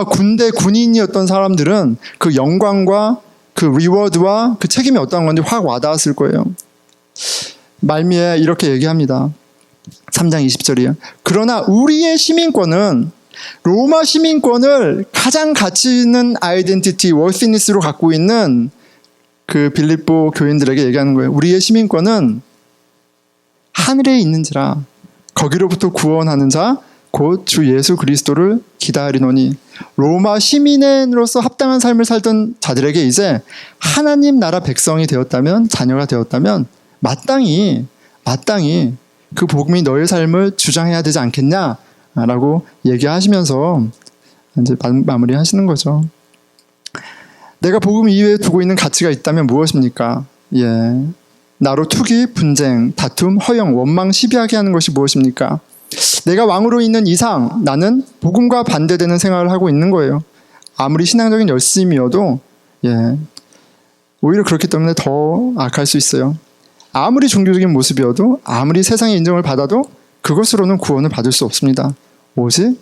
A: 군대 군인이었던 사람들은 그 영광과 그 리워드와 그 책임이 어떤 건지 확 와닿았을 거예요. 말미에 이렇게 얘기합니다. 3장 20절이에요. 그러나 우리의 시민권은 로마 시민권을 가장 가치 있는 아이덴티티, 워시니스로 갖고 있는 그 빌립보 교인들에게 얘기하는 거예요. 우리의 시민권은 하늘에 있는지라 거기로부터 구원하는 자 곧 주 예수 그리스도를 기다리노니. 로마 시민으로서 합당한 삶을 살던 자들에게 이제 하나님 나라 백성이 되었다면, 자녀가 되었다면 마땅히 그 복음이 너의 삶을 주장해야 되지 않겠냐라고 얘기하시면서 이제 마무리하시는 거죠. 내가 복음 이외에 두고 있는 가치가 있다면 무엇입니까? 나로 투기, 분쟁, 다툼, 허영, 원망, 시비하게 하는 것이 무엇입니까? 내가 왕으로 있는 이상 나는 복음과 반대되는 생활을 하고 있는 거예요. 아무리 신앙적인 열심이어도 오히려 그렇기 때문에 더 악할 수 있어요. 아무리 종교적인 모습이어도, 아무리 세상의 인정을 받아도 그것으로는 구원을 받을 수 없습니다. 오직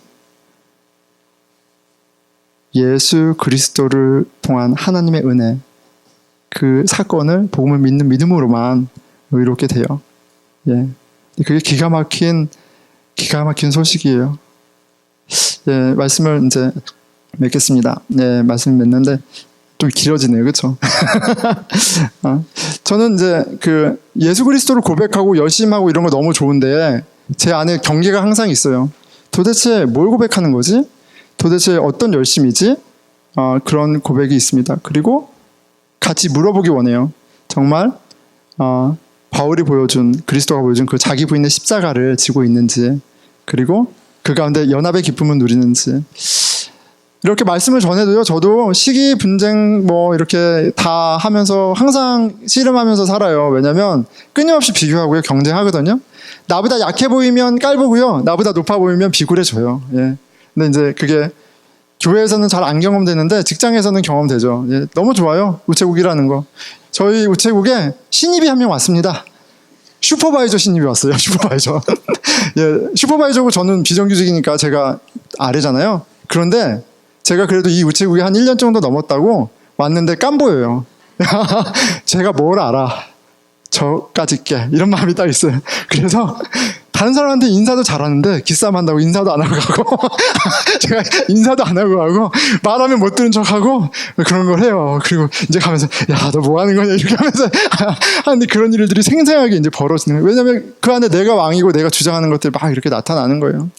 A: 예수 그리스도를 통한 하나님의 은혜, 그 사건을 복음을 믿는 믿음으로만 의롭게 돼요. 그게 기가 막힌 소식이에요. 말씀을 이제 맺겠습니다. 말씀 맺는데 좀 길어지네요, 그렇죠? 저는 이제 그 예수 그리스도를 고백하고 열심하고 이런 거 너무 좋은데 제 안에 경계가 항상 있어요. 도대체 뭘 고백하는 거지? 도대체 어떤 열심이지? 그런 고백이 있습니다. 그리고 같이 물어보기 원해요. 정말 바울이 보여준, 그리스도가 보여준 그 자기 부인의 십자가를 지고 있는지, 그리고 그 가운데 연합의 기쁨을 누리는지. 이렇게 말씀을 전해도요, 저도 시기, 분쟁 이렇게 다 하면서 항상 씨름하면서 살아요. 왜냐면 끊임없이 비교하고요, 경쟁하거든요. 나보다 약해 보이면 깔보고요, 나보다 높아 보이면 비굴해져요. 예. 근데 이제 그게 교회에서는 잘 안 경험되는데 직장에서는 경험되죠. 예. 너무 좋아요, 우체국이라는 거. 저희 우체국에 신입이 한 명 왔습니다. 슈퍼바이저 신입이 왔어요. 슈퍼바이저. 예, 슈퍼바이저고 저는 비정규직이니까 제가 아래잖아요. 그런데 제가 그래도 이 우체국에 한 1년 정도 넘었다고 왔는데 깜보여요. 제가 뭘 알아. 저까짓 게. 이런 마음이 딱 있어요. 그래서 다른 사람한테 인사도 잘하는데 기싸움 한다고 인사도 안 하고 가고 제가 인사도 안 하고 가고 말하면 못 들은 척하고 그런 걸 해요. 그리고 이제 가면서 야, 너 뭐 하는 거냐 이렇게 하면서 하는데 그런 일들이 생생하게 이제 벌어지는 거예요. 왜냐하면 그 안에 내가 왕이고 내가 주장하는 것들이 막 이렇게 나타나는 거예요.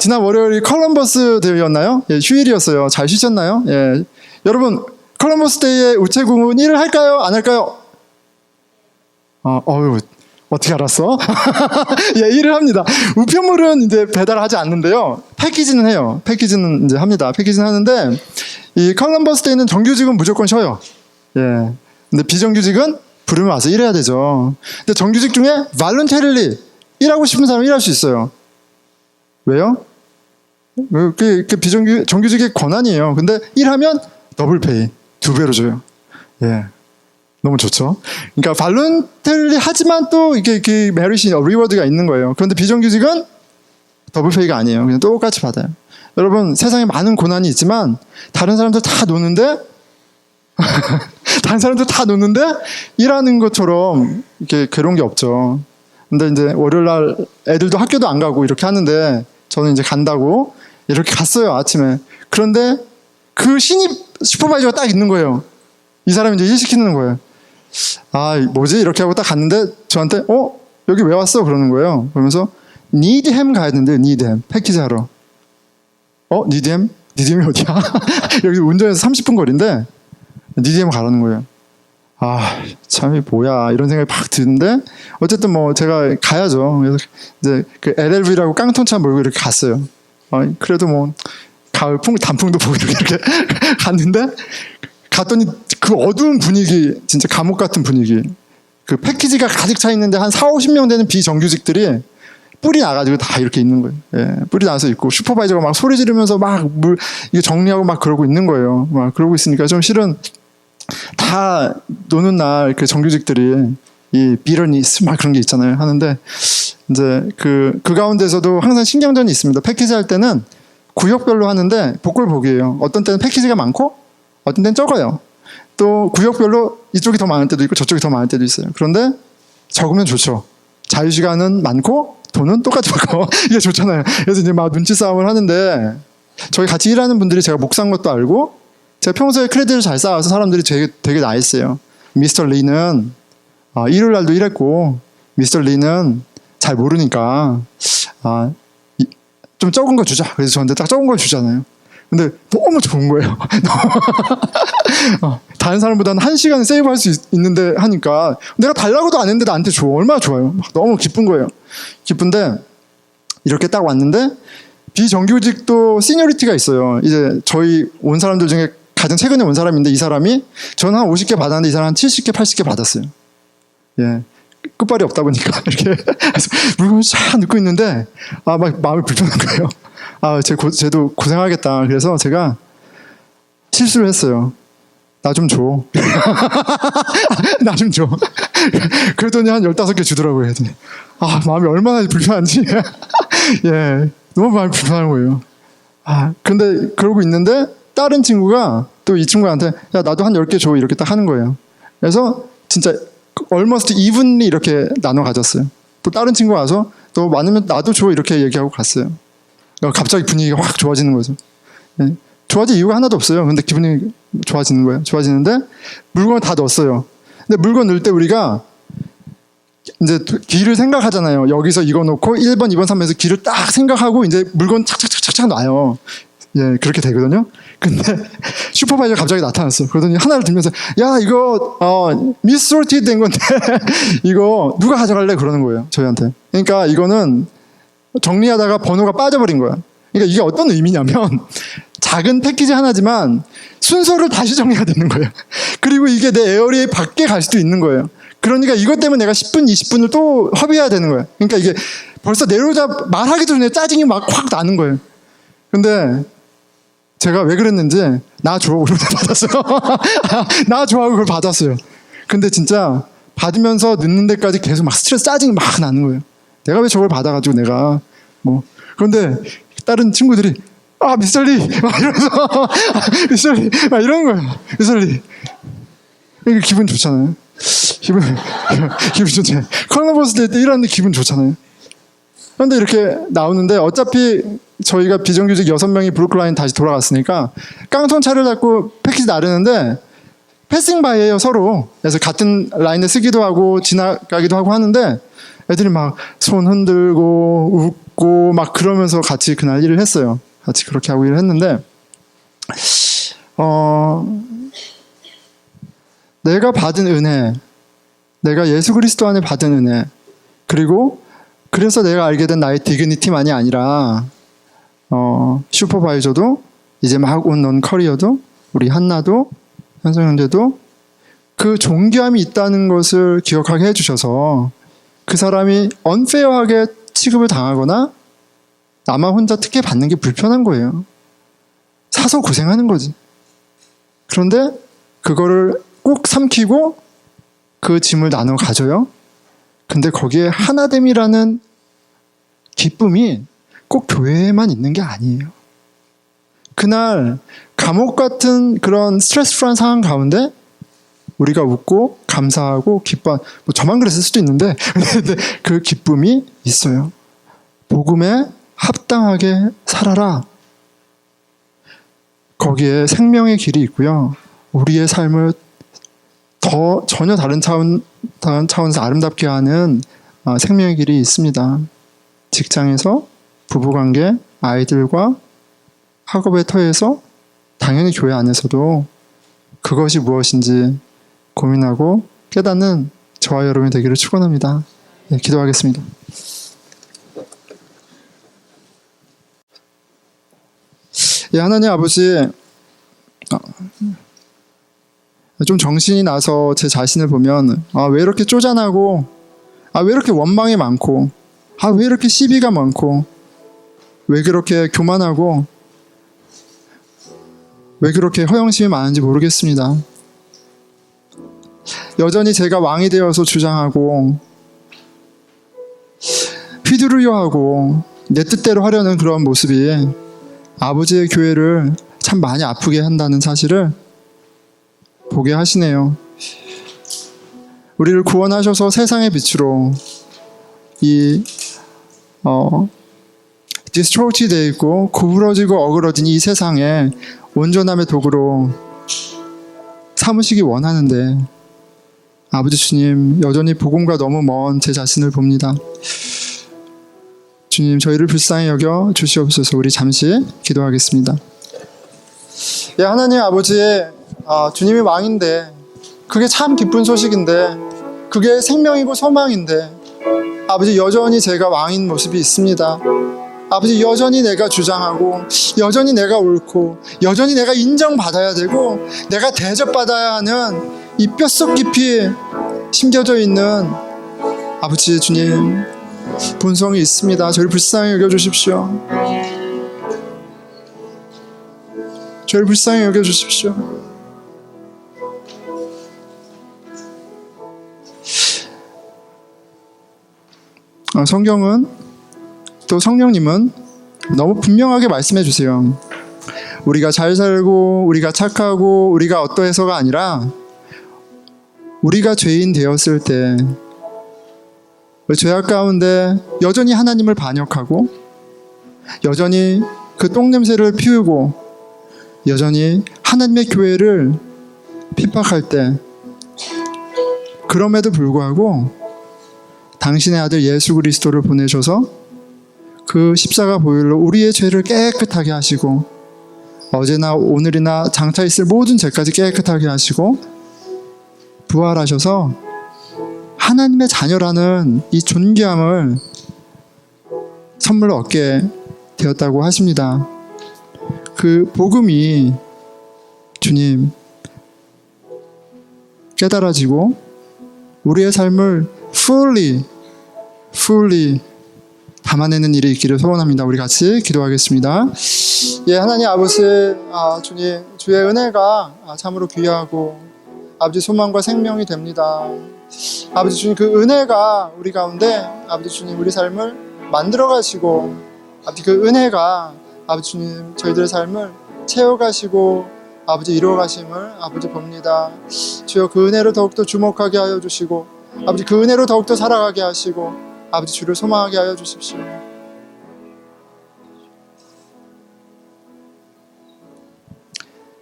A: 지난 월요일이 컬럼버스 데이였나요? 예, 휴일이었어요. 잘 쉬셨나요? 예. 여러분, 컬럼버스 데이에 우체국은 일을 할까요? 안 할까요? 어떻게 알았어? 예, 일을 합니다. 우편물은 이제 배달하지 않는데요. 패키지는 해요. 패키지는 이제 합니다. 패키지는 하는데, 이 컬럼버스 데이는 정규직은 무조건 쉬어요. 예. 근데 비정규직은 부르면 와서 일해야 되죠. 근데 정규직 중에 발런테릴리 일하고 싶은 사람은 일할 수 있어요. 왜요? 정규직의 권한이에요. 근데 일하면 더블 페이, 2배로 줘요. 예. 너무 좋죠. 그러니까 발론테리 하지만 또 이게 메리시 리워드가 있는 거예요. 그런데 비정규직은 더블 페이가 아니에요. 그냥 똑같이 받아요. 여러분, 세상에 많은 고난이 있지만 다른 사람들 다 노는데 다른 사람들 다 노는데 일하는 것처럼 이렇게 괴로운 게 없죠. 근데 이제 월요일 날 애들도 학교도 안 가고 이렇게 하는데 저는 이제 간다고 이렇게 갔어요, 아침에. 그런데 그 신입 슈퍼바이저가 딱 있는 거예요. 이 사람이 이제 일 시키는 거예요. 뭐지? 이렇게 하고 딱 갔는데 저한테 여기 왜 왔어? 그러는 거예요. 그러면서 니드햄 가야 되는데, 니드햄 패키지 하러. 니드햄? 니드햄이 어디야? 여기 운전해서 30분 거리인데 니드햄 가라는 거예요. 참 이 뭐야 이런 생각이 팍 드는데 어쨌든 제가 가야죠. 그래서 이제 그 LLV라고 깡통차 몰고 이렇게 갔어요. 그래도 가을 단풍도 보고 이렇게 갔는데 갔더니 그 어두운 분위기, 진짜 감옥 같은 분위기. 그 패키지가 가득 차 있는데 한 40-50명 되는 비정규직들이 뿔이 나가지고 다 이렇게 있는 거예요. 예, 뿔이 나서 있고 슈퍼바이저가 막 소리 지르면서 막 이거 정리하고 막 그러고 있는 거예요. 막 그러고 있으니까 좀 실은 다 노는 날 그 정규직들이 이 비러니스 막 그런 게 있잖아요. 하는데 이제 그 가운데서도 항상 신경전이 있습니다. 패키지 할 때는 구역별로 하는데 복골복이에요. 어떤 때는 패키지가 많고 어떤 때는 적어요. 또 구역별로 이쪽이 더 많을 때도 있고 저쪽이 더 많을 때도 있어요. 그런데 적으면 좋죠. 자유시간은 많고 돈은 똑같이 받고 이게 좋잖아요. 그래서 이제 막 눈치 싸움을 하는데 저희 같이 일하는 분들이 제가 목 산 것도 알고 제가 평소에 크레딧을 잘 쌓아서 사람들이 되게 나이스해요. 미스터 리는 일요일 날도 일했고 미스터 리는 잘 모르니까 좀 적은 거 주자. 그래서 저한테 딱 적은 걸 주잖아요. 근데 너무 좋은 거예요. 다른 사람보다는 1시간 세이브할 수 있는데 하니까 내가 달라고도 안 했는데 나한테 줘. 얼마나 좋아요. 너무 기쁜 거예요. 기쁜데 이렇게 딱 왔는데 비정규직도 시니어리티가 있어요. 이제 저희 온 사람들 중에 가장 최근에 온 사람인데 이 사람이 저는 한 50개 받았는데 이 사람 한 70개, 80개 받았어요. 예. 끝발이 없다 보니까 이렇게 물건을 쫙 넣고 있는데 막 마음이 불편한 거예요. 쟤도 고생하겠다. 그래서 제가 실수를 했어요. 나 좀 줘. 나 좀 줘. 그랬더니 한 15개 주더라고요. 그랬더니 마음이 얼마나 불편한지. 예, 너무 마음이 불편한 거예요. 근데 그러고 있는데 다른 친구가 또 이 친구한테 야, 나도 한 10개 줘. 이렇게 딱 하는 거예요. 그래서 진짜 almost evenly 이렇게 나눠 가졌어요. 또 다른 친구가 와서 너 많으면 나도 줘. 이렇게 얘기하고 갔어요. 갑자기 분위기가 확 좋아지는 거죠. 예. 좋아질 이유가 하나도 없어요. 근데 기분이 좋아지는 거예요. 좋아지는데 물건을 다 넣었어요. 근데 물건 넣을 때 우리가 이제 길을 생각하잖아요. 여기서 이거 놓고 1번, 2번, 3번에서 길을 딱 생각하고 이제 물건 착착착착착 놔요. 예, 그렇게 되거든요. 근데 슈퍼바이저가 갑자기 나타났어. 그러더니 하나를 들면서 야, 이거 미스솔티드 된 건데 이거 누가 가져갈래? 그러는 거예요. 저희한테. 그러니까 이거는 정리하다가 번호가 빠져버린 거야. 그러니까 이게 어떤 의미냐면 작은 패키지 하나지만 순서를 다시 정리해야 되는 거예요. 그리고 이게 내 에어리에 밖에 갈 수도 있는 거예요. 그러니까 이것 때문에 내가 10분, 20분을 또 허비해야 되는 거예요. 그러니까 이게 벌써 내려오자 말하기도 전에 짜증이 막 확 나는 거예요. 근데 제가 왜 그랬는지 나 줘. 그러고 받았어요. 나 줘하고 그걸 받았어요. 근데 진짜 받으면서 늦는 데까지 계속 막 스트레스 짜증이 막 나는 거예요. 내가 왜 저걸 받아가지고 내가 뭐. 그런데 다른 친구들이 미스터리 막 이러면서 미스터리 막 이러는 거예요. 미스터리. 이게 기분 좋잖아요. 기분 좋잖아요. 컬러버스 때 일하는데 기분 좋잖아요. 그런데 이렇게 나오는데 어차피 저희가 비정규직 6명이 브루클라인 다시 돌아갔으니까 깡통 차를 잡고 패키지 나르는데 패싱 바이예요, 서로. 그래서 같은 라인에 쓰기도 하고 지나가기도 하고 하는데 애들이 막 손 흔들고 웃고 막 그러면서 같이 그날 일을 했어요. 같이 그렇게 하고 일을 했는데 내가 받은 은혜, 내가 예수 그리스도 안에 받은 은혜, 그리고 그래서 내가 알게 된 나의 디그니티만이 아니라 슈퍼바이저도 이제 막 온 커리어도 우리 한나도 현성 형제도 그 존귀함이 있다는 것을 기억하게 해주셔서 그 사람이 언페어하게 취급을 당하거나 나만 혼자 특혜 받는 게 불편한 거예요. 사서 고생하는 거지. 그런데 그거를 꼭 삼키고 그 짐을 나눠 가져요. 근데 거기에 하나됨이라는 기쁨이 꼭 교회에만 있는 게 아니에요. 그날 감옥 같은 그런 스트레스풀한 상황 가운데 우리가 웃고 감사하고 기뻐, 뭐 저만 그랬을 수도 있는데 근데 그 기쁨이 있어요. 복음에 합당하게 살아라. 거기에 생명의 길이 있고요. 우리의 삶을 더 전혀 다른 차원에서 아름답게 하는 생명의 길이 있습니다. 직장에서, 부부관계, 아이들과 학업의 터에서, 당연히 교회 안에서도 그것이 무엇인지 고민하고 깨닫는 저와 여러분이 되기를 축원합니다. 네, 기도하겠습니다. 예, 하나님 아버지, 좀 정신이 나서 제 자신을 보면 왜 이렇게 쪼잔하고 왜 이렇게 원망이 많고 왜 이렇게 시비가 많고 왜 그렇게 교만하고 왜 그렇게 허영심이 많은지 모르겠습니다. 여전히 제가 왕이 되어서 주장하고 휘두르려하고 내 뜻대로 하려는 그런 모습이 아버지의 교회를 참 많이 아프게 한다는 사실을 보게 하시네요. 우리를 구원하셔서 세상의 빛으로 이 디스트로치되어 있고 구부러지고 어그러진 이 세상에 온전함의 도구로 삼으시기 원하는데 아버지 주님, 여전히 복음과 너무 먼 제 자신을 봅니다. 주님, 저희를 불쌍히 여겨 주시옵소서. 우리 잠시 기도하겠습니다. 예, 하나님 아버지, 주님이 왕인데 그게 참 기쁜 소식인데 그게 생명이고 소망인데 아버지, 여전히 제가 왕인 모습이 있습니다. 아버지, 여전히 내가 주장하고 여전히 내가 옳고 여전히 내가 인정받아야 되고 내가 대접받아야 하는 이 뼛속 깊이 심겨져 있는 아버지 주님 본성이 있습니다. 저를 불쌍히 여겨주십시오. 저를 불쌍히 여겨주십시오. 성경은 또 성령님은 너무 분명하게 말씀해 주세요. 우리가 잘 살고 우리가 착하고 우리가 어떠해서가 아니라 우리가 죄인 되었을 때 죄악 가운데 여전히 하나님을 반역하고 여전히 그 똥냄새를 피우고 여전히 하나님의 교회를 핍박할 때 그럼에도 불구하고 당신의 아들 예수 그리스도를 보내셔서 그 십자가 보혈로 우리의 죄를 깨끗하게 하시고 어제나 오늘이나 장차 있을 모든 죄까지 깨끗하게 하시고 부활하셔서 하나님의 자녀라는 이 존귀함을 선물로 얻게 되었다고 하십니다. 그 복음이 주님 깨달아지고 우리의 삶을 fully 담아내는 일이 있기를 소원합니다. 우리 같이 기도하겠습니다. 예, 하나님 아버지, 주님, 주의 은혜가 참으로 귀하고 아버지 소망과 생명이 됩니다. 아버지 주님, 그 은혜가 우리 가운데 아버지 주님 우리 삶을 만들어 가시고 아버지 그 은혜가 아버지 주님 저희들의 삶을 채워가시고 아버지 이루어 가심을 아버지 봅니다. 주여 그 은혜로 더욱더 주목하게 하여 주시고 아버지 그 은혜로 더욱더 살아가게 하시고 아버지 주를 소망하게 하여 주십시오.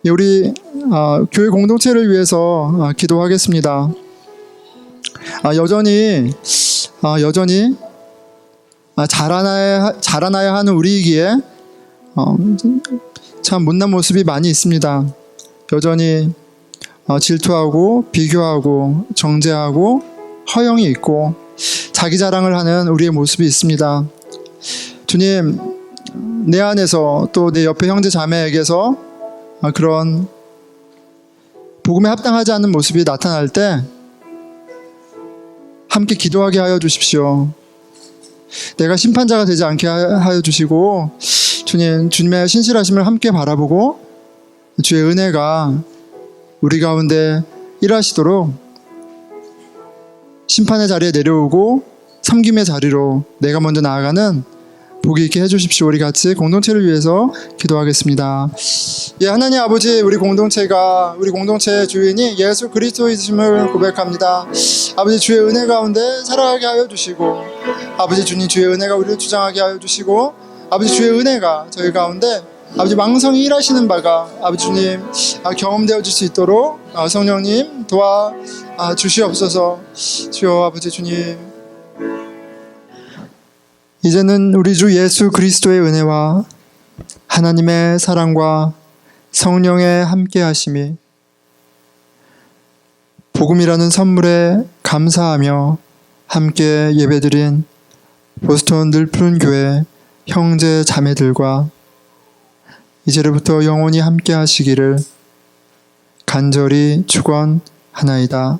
A: 우리 교회 공동체를 위해서 기도하겠습니다. 여전히 자라나야 하는 우리이기에 참 못난 모습이 많이 있습니다. 여전히 질투하고 비교하고 정죄하고 허영이 있고 자기 자랑을 하는 우리의 모습이 있습니다. 주님, 내 안에서 또 내 옆에 형제 자매에게서 그런 복음에 합당하지 않는 모습이 나타날 때 함께 기도하게 하여 주십시오. 내가 심판자가 되지 않게 하여 주시고 주님의 신실하심을 함께 바라보고 주의 은혜가 우리 가운데 일하시도록 심판의 자리에 내려오고 섬김의 자리로 내가 먼저 나아가는 복이 있게 해주십시오. 우리 같이 공동체를 위해서 기도하겠습니다. 예, 하나님 아버지, 우리 공동체의 주인이 예수 그리스도이심을 고백합니다. 아버지 주의 은혜 가운데 살아가게 하여 주시고 아버지 주님 주의 은혜가 우리를 주장하게 하여 주시고 아버지 주의 은혜가 저희 가운데 아버지 왕성히 일하시는 바가 아버지 주님 경험되어질 수 있도록 성령님 도와 주시옵소서. 주여 아버지 주님, 이제는 우리 주 예수 그리스도의 은혜와 하나님의 사랑과 성령의 함께하심이 복음이라는 선물에 감사하며 함께 예배드린 보스턴 늘푸른 교회 형제 자매들과 이제로부터 영원히 함께 하시기를 간절히 축원하나이다.